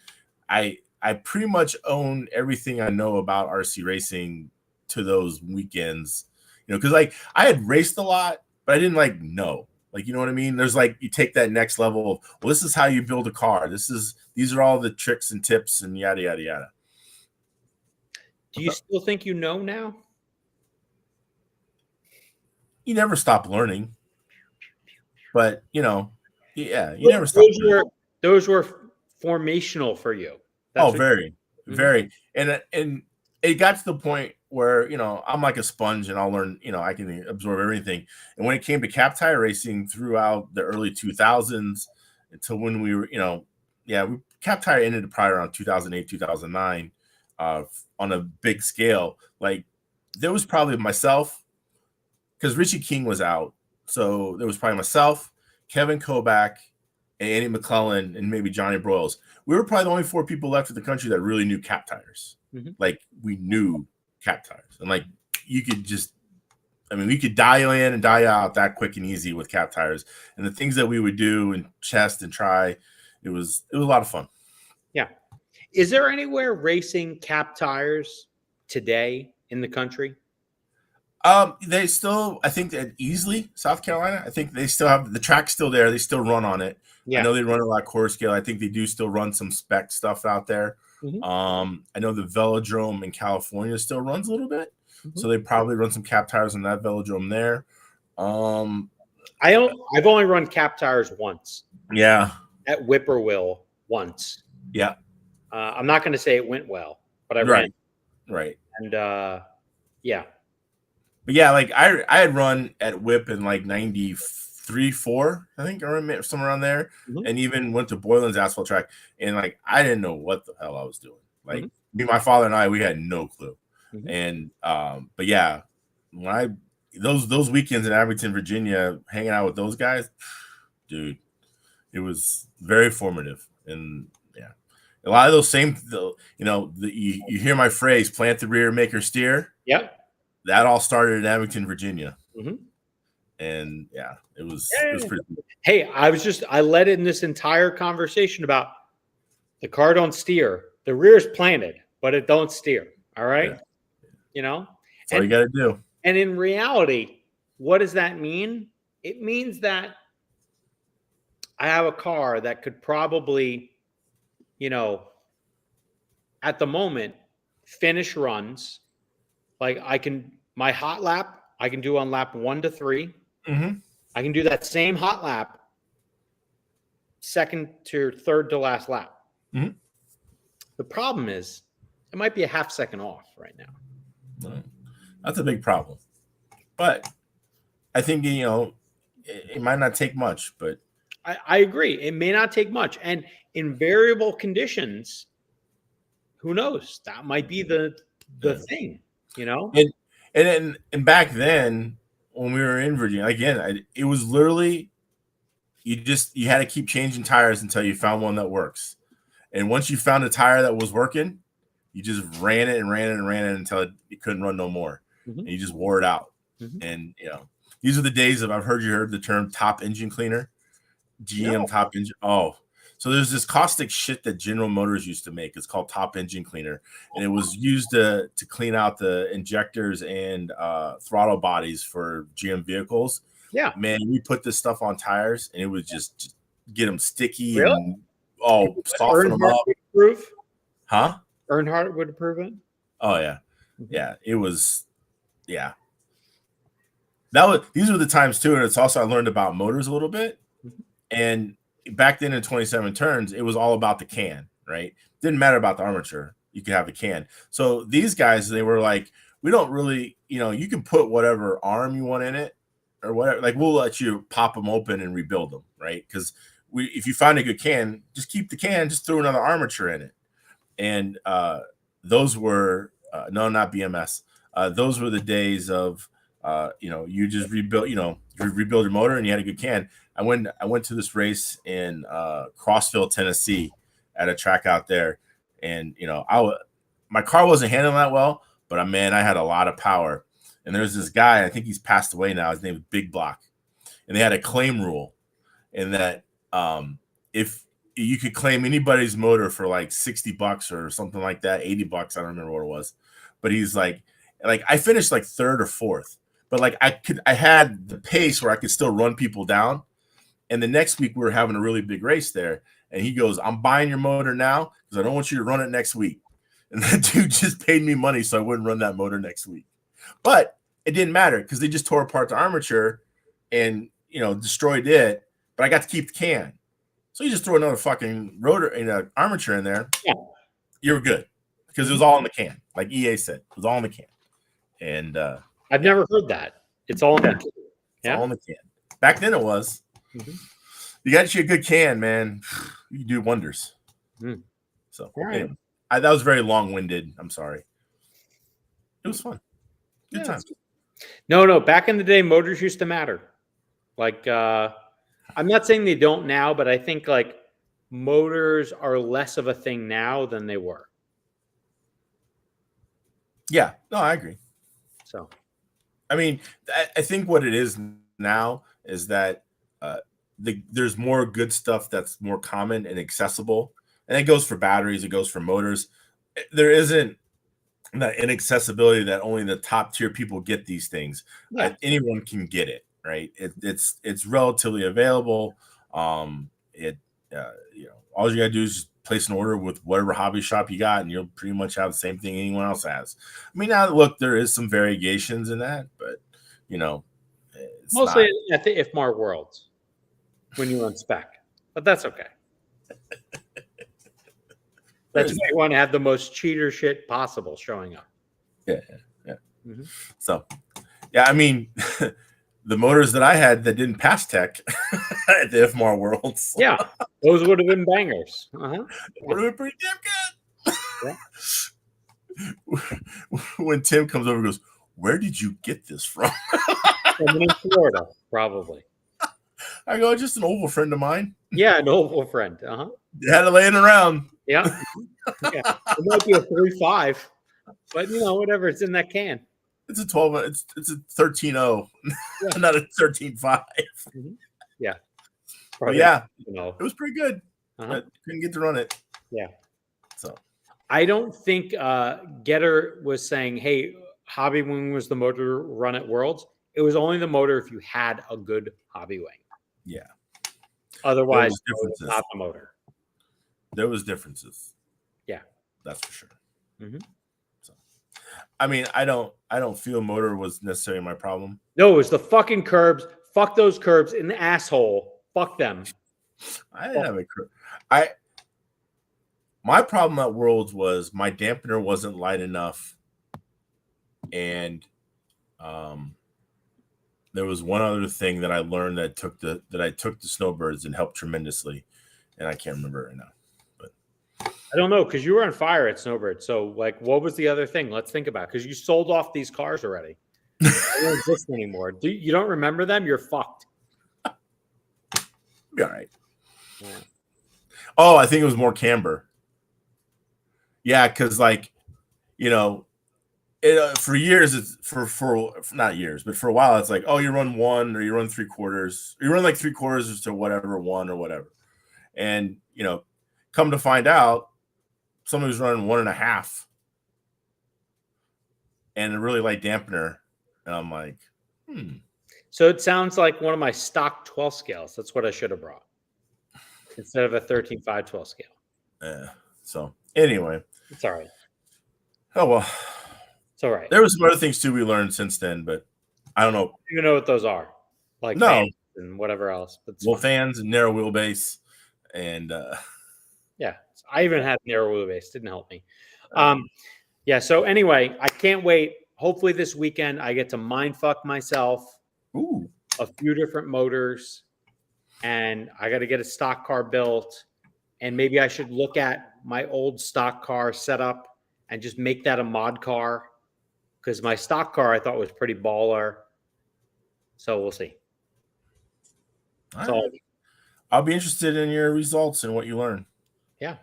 I pretty much own everything I know about RC racing to those weekends, because like I had raced a lot, but I didn't like know. Like, you know what I mean? There's like, you take that next level of, well, this is how you build a car. These are all the tricks and tips and yada, yada, yada. Do you still think you know now? You never stop learning, but yeah, you never stop learning. Those were formational for you. Very, very. And it got to the point where, I'm like a sponge and I'll learn, I can absorb everything. And when it came to cap tire racing throughout the early 2000s until when we were, cap tire ended probably around 2008, 2009 on a big scale. Like there was probably myself, because Richie King was out. So there was probably myself, Kevin Kovac, and Andy McClellan, and maybe Johnny Broyles. We were probably the only 4 people left in the country that really knew cap tires. Like we knew cap tires, and like you could we could dial in and dial out that quick and easy with cap tires, and the things that we would do and test and try, it was a lot of fun. Yeah. Is there anywhere racing cap tires today in the country? They still, I think at Easley, South Carolina, I think they still have the track still there. They still run on it. Yeah. I know they run a lot quarter scale. I think they do still run some spec stuff out there. I know the velodrome in California still runs a little bit. So they probably run some cap tires on that velodrome there. I've only run cap tires once. Yeah. At Whippoorwill once. Yeah. I'm not going to say it went well, but I ran. Right. And yeah. But yeah, like I had run at Whip in like 93, 4, I think, or somewhere around there, and even went to Boylan's asphalt track, and like I didn't know what the hell I was doing. Like me, my father and I, we had no clue. And but yeah, when those weekends in Abington, Virginia, hanging out with those guys, dude, it was very formative. And yeah, a lot of those same, you hear my phrase, plant the rear, make her steer. Yep. That all started in Abington, Virginia. And yeah, it was pretty cool. Hey, I led in this entire conversation about the car don't steer. The rear is planted, but it don't steer. All right. Yeah. That's all you got to do. And in reality, what does that mean? It means that I have a car that could probably, at the moment, finish runs. Like my hot lap, I can do on lap 1 to 3. I can do that same hot lap, second to third to last lap. The problem is it might be a half second off right now. That's a big problem. But I think, it might not take much, but I agree. It may not take much. And in variable conditions, who knows? That might be the thing, And back then, when we were in Virginia, again, it was literally you had to keep changing tires until you found one that works. And once you found a tire that was working, you just ran it and ran it and ran it until it couldn't run no more. And you just wore it out. And these are the days of, I've heard you heard the term top engine cleaner, GM top engine. Oh, so there's this caustic shit that General Motors used to make. It's called top engine cleaner, and it was used to clean out the injectors and throttle bodies for GM vehicles. Yeah, man, we put this stuff on tires, and it would just get them sticky and soften them up. Approve? Huh? Earnhardt would approve it. Oh yeah, yeah. It was, yeah. These were the times too, and it's also I learned about motors a little bit, and back then in 27 turns, it was all about the can, right? Didn't matter about the armature. You could have the can. So these guys, they were like, we don't really, you can put whatever arm you want in it or whatever. Like, we'll let you pop them open and rebuild them, right? Because if you find a good can, just keep the can, just throw another armature in it. And those were, no, not BMS. Those were the days of you just rebuild, rebuild your motor and you had a good can. I went to this race in Crossville, Tennessee, at a track out there, and my car wasn't handling that well, but man, I had a lot of power. And there's this guy, I think he's passed away now. His name is Big Block, and they had a claim rule, in that if you could claim anybody's motor for like $60 or something like that, $80, I don't remember what it was, but he's like I finished like third or fourth, but like I had the pace where I could still run people down. And the next week we were having a really big race there, and he goes, "I'm buying your motor now because I don't want you to run it next week." And that dude just paid me money so I wouldn't run that motor next week. But it didn't matter because they just tore apart the armature and destroyed it. But I got to keep the can. So you just throw another fucking rotor and armature in there. Yeah. You're good because it was all in the can, like EA said. It was all in the can. And I've never heard that. It's all in the can. It's all in the can. Back then it was. Mm-hmm. You got you a good can, man. You can do wonders. Mm. So right. anyway, that was very long-winded. I'm sorry. It was fun. Good time. No. Back in the day, motors used to matter. Like, I'm not saying they don't now, but I think like motors are less of a thing now than they were. Yeah. No, I agree. So, I mean, I think what it is now is that there's more good stuff that's more common and accessible, and it goes for batteries, it goes for motors. There isn't that inaccessibility that only the top tier people get these things. Yeah. Anyone can get it, right? It's relatively available. All you gotta do is just place an order with whatever hobby shop you got, and you'll pretty much have the same thing anyone else has. I mean, now look, there is some variations in that, but it's mostly at the IFMAR Worlds when you run spec, but that's okay. That's why you want to have the most cheater shit possible showing up. Yeah. Mm-hmm. So, yeah, I mean, the motors that I had that didn't pass tech at the IFMAR Worlds. Yeah, those would have been bangers. Uh-huh. Would have been pretty damn good. Yeah. When Tim comes over and goes, "Where did you get this from?" Someone in Florida, probably. I go, "Just an oval friend of mine." Yeah, an oval friend. Uh-huh. They had it laying around. Yeah. It might be a 3.5, but whatever. It's in that can. It's a 12. It's a 13.0, not a 13.5. Mm-hmm. Yeah. But yeah, it was pretty good. Uh-huh. But couldn't get to run it. Yeah. So I don't think Getter was saying, "Hey, Hobby Wing was the motor to run at Worlds." It was only the motor if you had a good Hobby Wing. Yeah. Otherwise, it was not the motor. There was differences. Yeah, that's for sure. Mm-hmm. So, I mean, I don't feel motor was necessarily my problem. No, it was the fucking curbs. Fuck those curbs in the asshole. Fuck them. I didn't have a curb. My problem at Worlds was my dampener wasn't light enough, and there was one other thing that I learned that I took the Snowbirds and helped tremendously, and I can't remember right now. I don't know, because you were on fire at Snowbird. So, like, what was the other thing? Let's think about it, because you sold off these cars already. They don't exist anymore. You don't remember them? You're fucked. Be all right. Yeah. Oh, I think it was more camber. Yeah, because for years it's for not years, but for a while it's like, oh, you run 1 or you run 3/4, you run like 3/4 to whatever 1 or whatever, and come to find out, somebody's running 1.5 and a really light dampener, and I'm like, So it sounds like one of my stock 12 scales. That's what I should have brought instead of a 13.5 12 scale. Yeah. So anyway, it's all right. Oh well, it's all right. There was some other things too we learned since then, but I don't know. You know what those are? Like fans and whatever else. But fans and narrow wheelbase, and yeah, I even had narrow wheelbase. Didn't help me. Yeah. So anyway, I can't wait. Hopefully this weekend I get to mindfuck myself. Ooh. A few different motors, and I got to get a stock car built, and maybe I should look at my old stock car setup and just make that a mod car, because my stock car I thought was pretty baller. So we'll see. All So right. I'll be interested in your results and what you learn. yeah.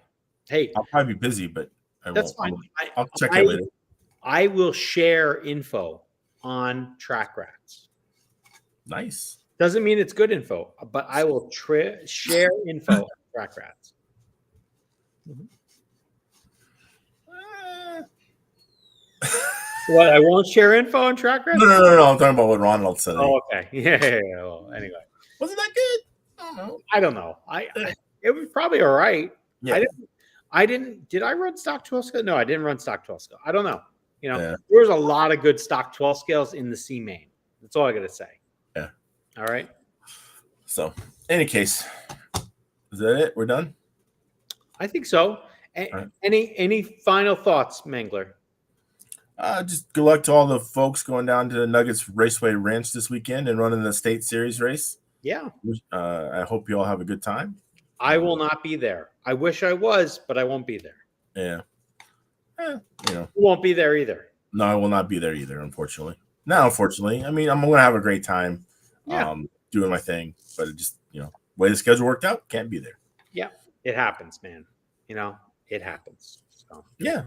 Hey, I'll probably be busy, but I that's won't. fine. I'll check it later. I will share info on track rats. Nice. Doesn't mean it's good info, but I will share info on track rats. What? I won't share info on track rats? No. I'm talking about what Ronald said. Oh, okay. Yeah. Well, anyway, Wasn't that good? I don't know. I don't know. It was probably all right. Yeah. I didn't. Did I run stock 12 scale? No, I didn't run stock 12 scale. I don't know. Yeah. There was a lot of good stock 12 scales in the C main. That's all I got to say. Yeah. All right. So, any case, is that it? We're done. I think so. Right. Any final thoughts, Mangler? Just good luck to all the folks going down to the Nuggets Raceway Ranch this weekend and running the State Series race. Yeah. I hope you all have a good time. I will not be there. I wish I was, but I won't be there. Yeah. You won't be there either. No, I will not be there either, unfortunately. Not unfortunately. I mean, I'm going to have a great time doing my thing, but it just, way the schedule worked out, can't be there. Yeah. It happens, man. It happens. So. Yeah.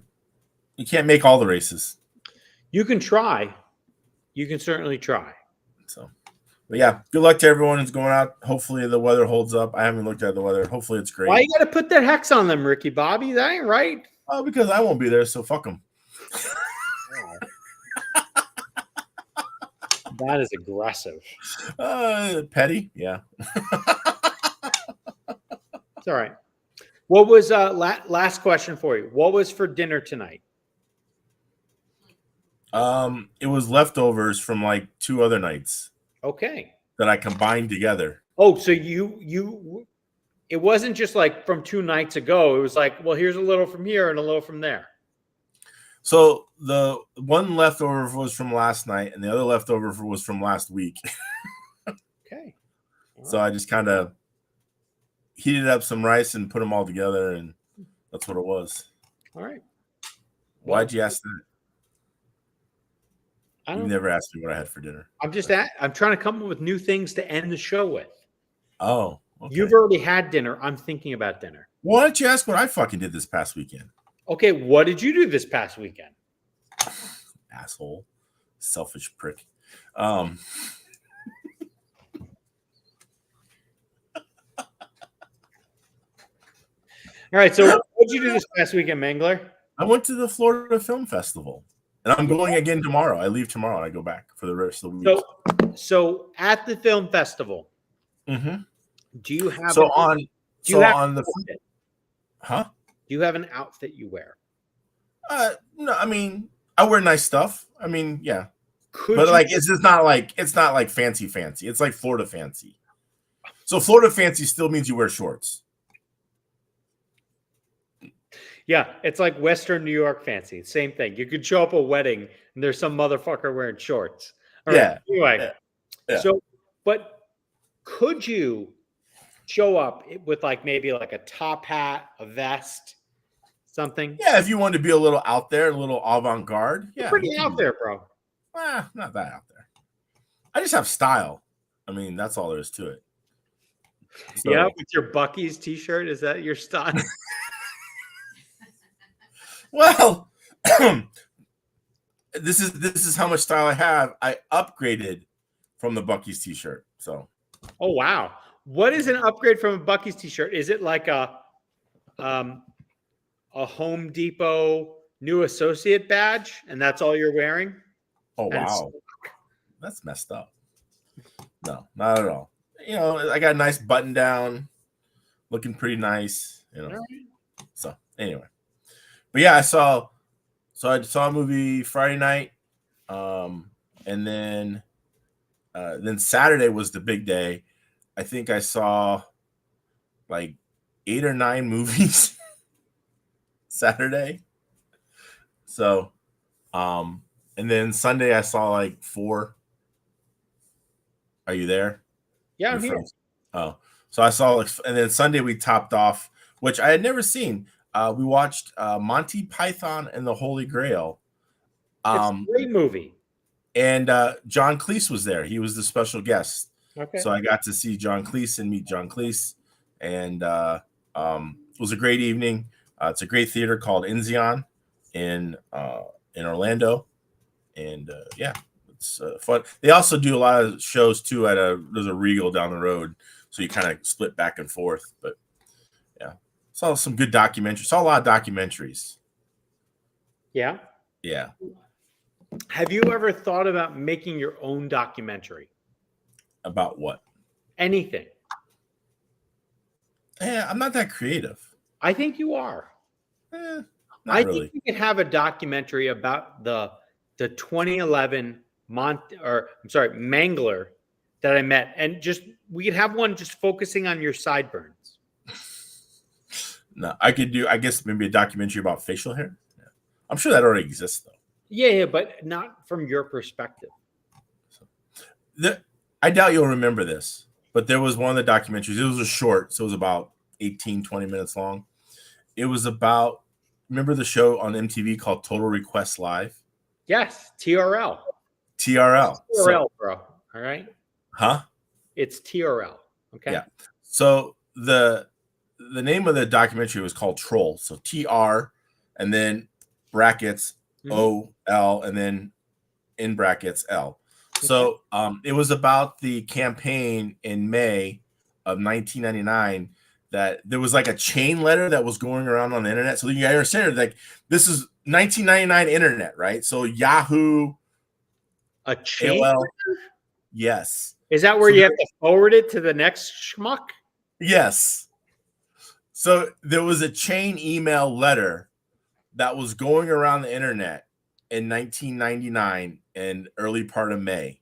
You can't make all the races. You can try. You can certainly try. So, but yeah, good luck to everyone who's going out. Hopefully the weather holds up. I haven't looked at the weather. Hopefully it's great. Why you got to put that hex on them, Ricky Bobby? That ain't right. Oh, because I won't be there, so fuck them. That is aggressive. Petty, yeah. It's all right. What was last question for you? What was for dinner tonight? It was leftovers from like 2 other nights. Okay. That I combined together. Oh, so you it wasn't just like from 2 nights ago. It was like, well, here's a little from here and a little from there. So the one leftover was from last night, and the other leftover was from last week. Okay. So I just kind of heated up some rice and put them all together, and that's what it was. All right. Why'd you ask that? You never know. asked me what I had for dinner. I'm trying to come up with new things to end the show with. Oh, okay. You've already had dinner. I'm thinking about dinner. Why don't you ask what I fucking did this past weekend? Okay, what did you do this past weekend? Asshole. Selfish prick. All right, so what did you do this past weekend, Mangler? I went to the Florida Film Festival. And I'm going again tomorrow. I leave tomorrow and I go back for the rest of the week. So at the film festival, mm-hmm. Do you have Do you have an outfit you wear? No, I mean, I wear nice stuff. I mean, yeah. It's not like fancy. It's like Florida fancy. So Florida fancy still means you wear shorts. Yeah, it's like Western New York fancy. Same thing. You could show up a wedding and there's some motherfucker wearing shorts. All right. Anyway, So, but could you show up with maybe a top hat, a vest, something? Yeah, if you wanted to be a little out there, a little avant-garde. Yeah, pretty out there, bro. Not that out there. I just have style. I mean, that's all there is to it. So, yeah, with your Buc-ee's t-shirt, is that your style? Well, this is how much style I have. I upgraded from the Buc-ee's t-shirt. So, oh wow, what is an upgrade from a Buc-ee's t-shirt? Is it like a Home Depot new associate badge, and that's all you're wearing? Oh wow, that's messed up. No, not at all. I got a nice button down, looking pretty nice. So anyway. But yeah, I saw a movie Friday night, and then Saturday was the big day. I think I saw like 8 or 9 movies Saturday. So, and then Sunday I saw like 4. Are you there? Yeah, I'm here. Oh, so I saw, and then Sunday we topped off, which I had never seen. We watched Monty Python and the Holy Grail. It's a great movie. and John Cleese was there. He was the special guest. Okay. So I got to see John Cleese and meet John Cleese, and it was a great evening. It's a great theater called Enzion in Orlando, and yeah, it's fun. They also do a lot of shows too there's a Regal down the road, so you kind of split back and forth. But yeah, saw some good documentaries. Saw a lot of documentaries. Yeah. Yeah. Have you ever thought about making your own documentary? About what? Anything. Yeah, I'm not that creative. I think you are. Not I really. think you could have a documentary about the 2011 Mangler that I met, and we could have one just focusing on your sideburns. No, I could do. I guess maybe a documentary about facial hair. Yeah. I'm sure that already exists though. Yeah, but not from your perspective. I doubt you'll remember this, but there was one of the documentaries. It was a short, so it was about 18, 20 minutes long. It was about, remember the show on MTV called Total Request Live? Yes, TRL. TRL. TRL, bro. All right. Huh? It's TRL. Okay. Yeah. So the name of the documentary was called Troll. So TR and then brackets OL and then in brackets L. So it was about the campaign in May of 1999 that there was like a chain letter that was going around on the internet. So you gotta understand, like, this is 1999 internet, right? So Yahoo, a chain AOL, letter? Yes. Is that where you have to forward it to the next schmuck? Yes. So there was a chain email letter that was going around the internet in 1999 and early part of May.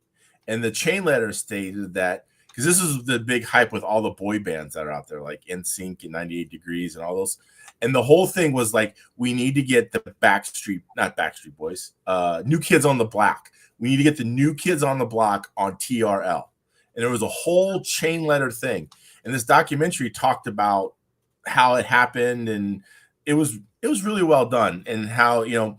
And the chain letter stated that, because this is the big hype with all the boy bands that are out there, like NSYNC and 98 Degrees and all those. And the whole thing was like, we need to get the not Backstreet Boys, New Kids on the Block. We need to get the New Kids on the Block on TRL. And there was a whole chain letter thing. And this documentary talked about how it happened, and it was really well done, and how, you know,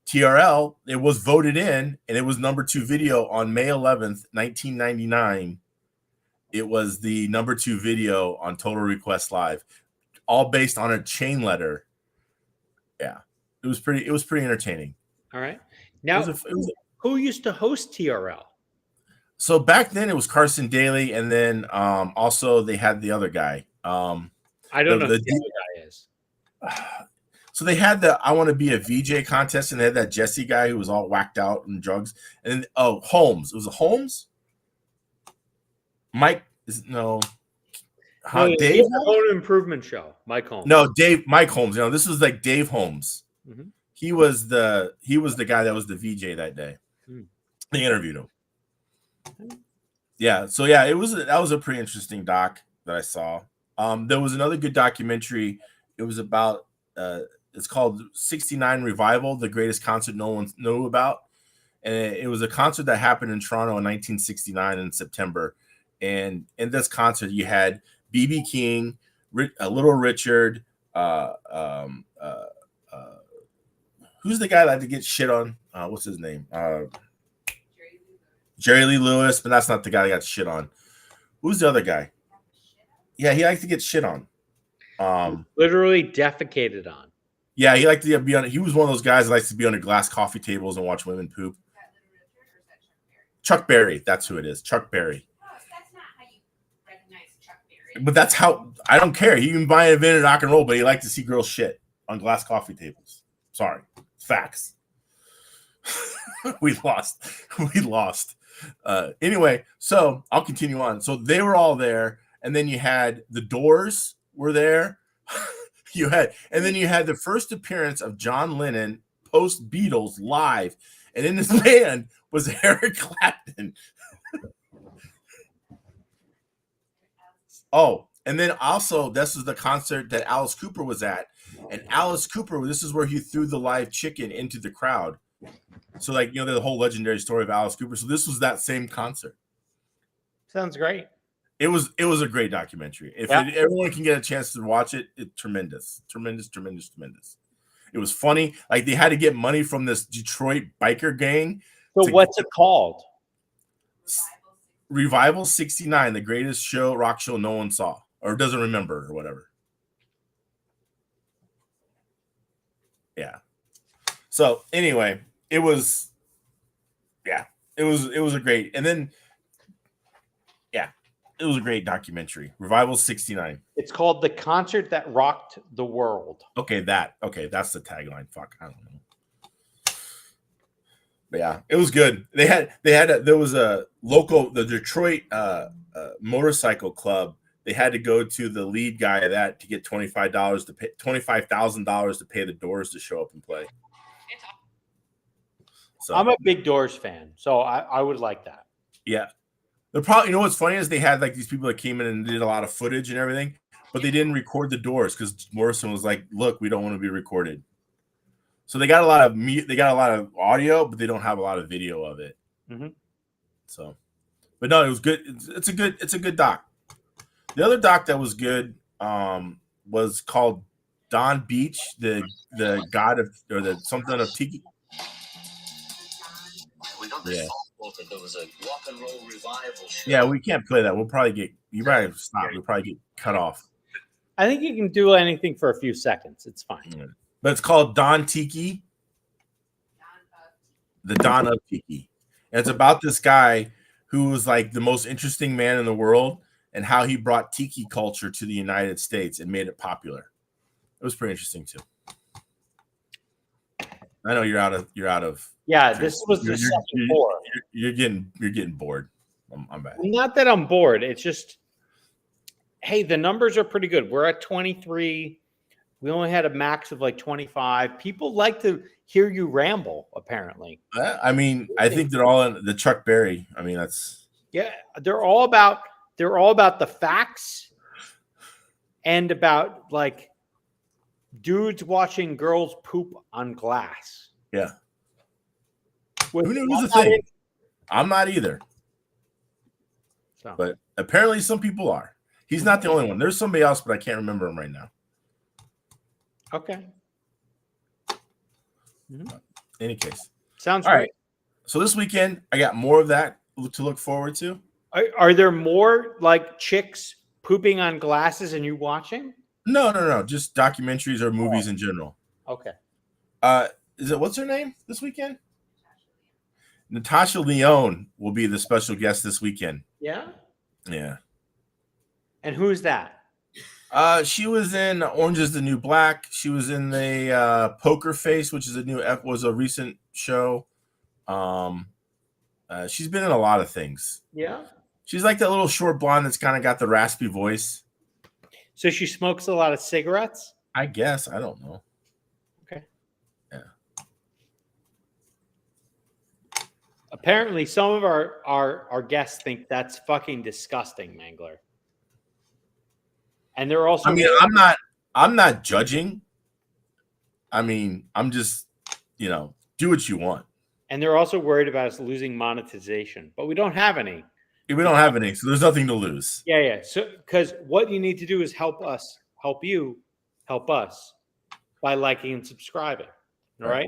TRL, it was voted in, and it was #2 video on May 11th, 1999. It was the #2 video on Total Request Live, all based on a chain letter. Yeah, it was pretty entertaining. All right. Now, who used to host TRL? So back then it was Carson Daly, and then also they had the other guy. I don't know who the other guy is. So they had the I Want to Be a VJ contest, and they had that Jesse guy who was all whacked out and drugs. And then Holmes. It was a Holmes? Mike no. Dave Home Improvement Show. Mike Holmes. No, Mike Holmes. You know, this was like Dave Holmes. Mm-hmm. He was the guy that was the VJ that day. They interviewed him. Yeah, so yeah, that was a pretty interesting doc that I saw. There was another good documentary. It was about it's called 69 Revival, the greatest concert no one knew about. And it was a concert that happened in Toronto in 1969 in September. And in this concert, you had B.B. King, Little Richard, who's the guy that had to get shit on? What's his name? Jerry Lee Lewis, but that's not the guy that got shit on. Who's the other guy? Yeah, he liked to get shit on. Literally defecated on. Yeah, he liked to be on. He was one of those guys that likes to be under glass coffee tables and watch women poop. Chuck Berry, that's who it is. Chuck Berry. Oh, that's not how you recognize Chuck Berry. But that's how, I don't care. He can buy an event in rock and roll, but he liked to see girls shit on glass coffee tables. Sorry, facts. We lost. Anyway, so I'll continue on. So they were all there, and then you had the Doors were there. And then you had the first appearance of John Lennon post Beatles live, and in his band was Eric Clapton. Oh, and then also this is the concert that Alice Cooper was at, and Alice Cooper, this is where he threw the live chicken into the crowd. So, like, you know, the whole legendary story of Alice Cooper. So this was that same concert. Sounds great. It was a great documentary. If everyone can get a chance to watch it, it's tremendous. It was funny. Like, they had to get money from this Detroit biker gang So what's it called? Revival 69, the greatest rock show no one saw or doesn't remember or whatever. Yeah. So anyway, it was a great, and then it was a great documentary. Revival 69. It's called The Concert That Rocked the World. Okay, that's the tagline. Fuck, I don't know. But yeah, it was good. There was a local, the Detroit motorcycle club. They had to go to the lead guy of that to get $25,000 to pay the Doors to show up and play. So I'm a big Doors fan, so I would like that. Yeah. The problem, you know what's funny is they had like these people that came in and did a lot of footage and everything, but they didn't record the Doors because Morrison was like, "Look, we don't want to be recorded." So they got a lot of audio, but they don't have a lot of video of it. Mm-hmm. So, but no, it was good. It's a good doc. The other doc that was good was called Don Beach, the god of, or the something of Tiki. Yeah. There was a rock and roll revival show. Yeah, we can't play that. We'll probably get stop. We'll probably get cut off. I think you can do anything for a few seconds. It's fine. Yeah. But it's called Don Tiki. The Don of Tiki. And it's about this guy who was like the most interesting man in the world and how he brought Tiki culture to the United States and made it popular. It was pretty interesting too. I know you're out of. Yeah, this was the second four. You're getting bored. I'm bad. Not that I'm bored. It's just, hey, the numbers are pretty good. We're at 23. We only had a max of like 25. People like to hear you ramble, apparently. I mean, I think they're all in the Chuck Berry. I mean, that's they're all about the facts and about like dudes watching girls poop on glass. Yeah. Who knew it was a thing? I'm not either. So. But apparently some people are. He's not the only one. There's somebody else, but I can't remember him right now. Okay. Mm-hmm. Any case. Sounds all great. Right. So this weekend, I got more of that to look forward to. Are there more like chicks pooping on glasses and you watching? No. Just documentaries or movies in general. Okay. What's her name this weekend? Natasha Lyonne will be the special guest this weekend. Yeah. Yeah. And who's that? She was in Orange is the New Black. She was in the Poker Face, which is was a recent show. She's been in a lot of things. Yeah. She's like that little short blonde that's kind of got the raspy voice. So she smokes a lot of cigarettes? I guess. I don't know. Okay. Yeah. Apparently, some of our guests think that's fucking disgusting, Mangler. And they're also. I mean, I'm not judging. I mean, I'm just, do what you want. And they're also worried about us losing monetization, but we don't have any. We don't have any, so there's nothing to lose. Yeah. So, because what you need to do is help us by liking and subscribing. All right.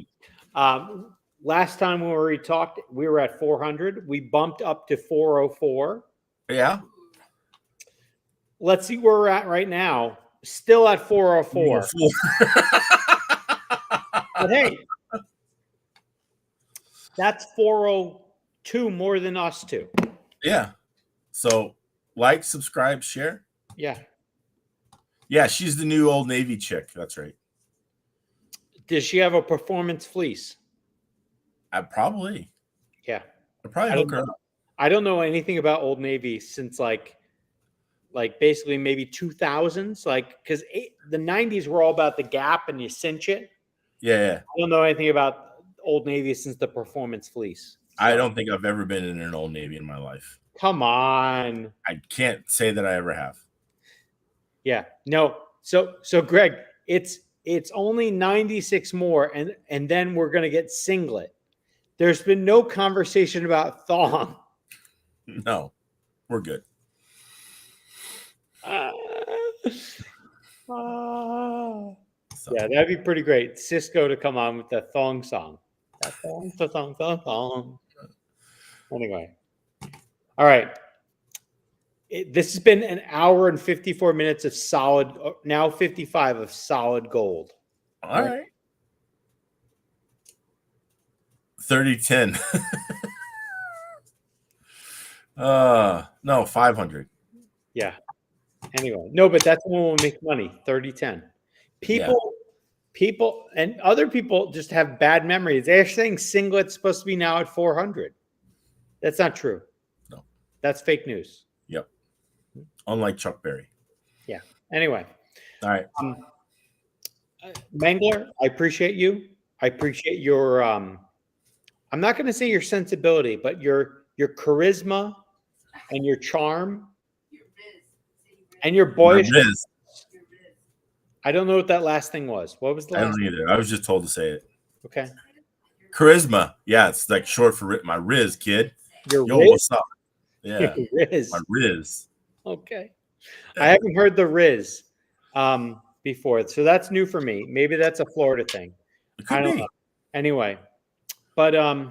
Last time when we talked, we were at 400. We bumped up to 404. Yeah. Let's see where we're at right now. Still at 404. But hey, that's 402 more than us two. Yeah. So like, subscribe, share. Yeah. Yeah, she's the new Old Navy chick. That's right. Does she have a performance fleece? Probably. Yeah. I'd probably hook her up. I don't know anything about Old Navy since like basically maybe 2000s, because the 90s were all about the Gap and you cinch it. Yeah. I don't know anything about Old Navy since the performance fleece. So. I don't think I've ever been in an Old Navy in my life. Come on. I can't say that I ever have. Yeah. No. So Greg, it's only 96 more and then we're going to get singlet. There's been no conversation about thong. No. We're good. Yeah, that'd be pretty great. Cisco to come on with the thong song. That thong. Anyway. All right. This has been an hour and 54 minutes of solid, now 55 of solid gold. All right. 30-10. No, 500. Yeah. Anyway, no, but that's when we'll make money. 30-10. People and other people just have bad memories. They're saying singlet's supposed to be now at 400. That's not true. No. That's fake news. Yep. Unlike Chuck Berry. Yeah. Anyway. All right. Mangler, I appreciate you. I appreciate your I'm not going to say your sensibility, but your charisma and your charm Your Riz. Say Riz. and your boyish. Riz. Your Riz. I don't know what that last thing was. What was the I last don't either. I was just told to say it. Okay. Charisma. Yeah, it's like short for my Riz, kid. Your Yo, Riz? what's up? Yeah, Your Riz. my Riz. Okay. I haven't heard the Riz before. So that's new for me. Maybe that's a Florida thing. It I could don't be. know. Anyway, but I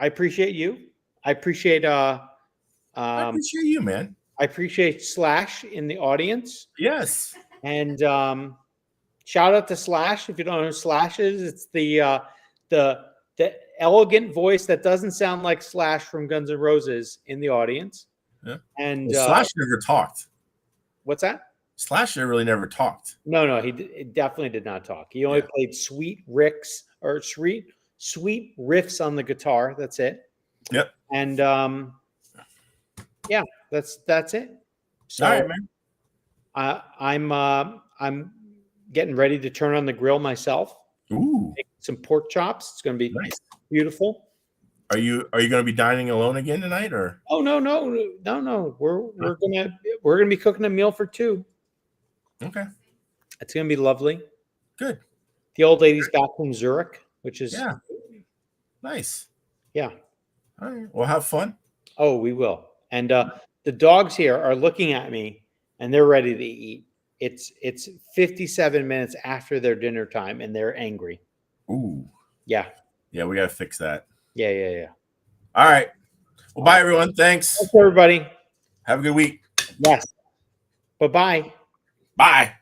appreciate you. I appreciate I appreciate you, man. I appreciate Slash in the audience. Yes. And shout out to Slash. If you don't know who Slash is, it's the elegant voice that doesn't sound like Slash from Guns N' Roses in the audience. Yeah. And Well, Slash never talked. what's that? Slash really never talked. No, he definitely did not talk. He only played sweet riffs on the guitar. That's it. Yep. And yeah, that's it. So All right, man. I'm getting ready to turn on the grill myself. Ooh, Make some pork chops. It's going to be nice. beautiful. Are you going to be dining alone again tonight, or? Oh no. We're gonna be cooking a meal for two. Okay, It's gonna be lovely. good. The old lady's back from Zurich, which is Nice. yeah. All right. Well, have fun. Oh, we will. And the dogs here are looking at me and they're ready to eat. It's 57 minutes after their dinner time and they're angry. Ooh. Yeah. Yeah, we got to fix that. Yeah. All right. Well, bye, everyone. Thanks. Thanks, everybody. Have a good week. Yes. Bye-bye. Bye.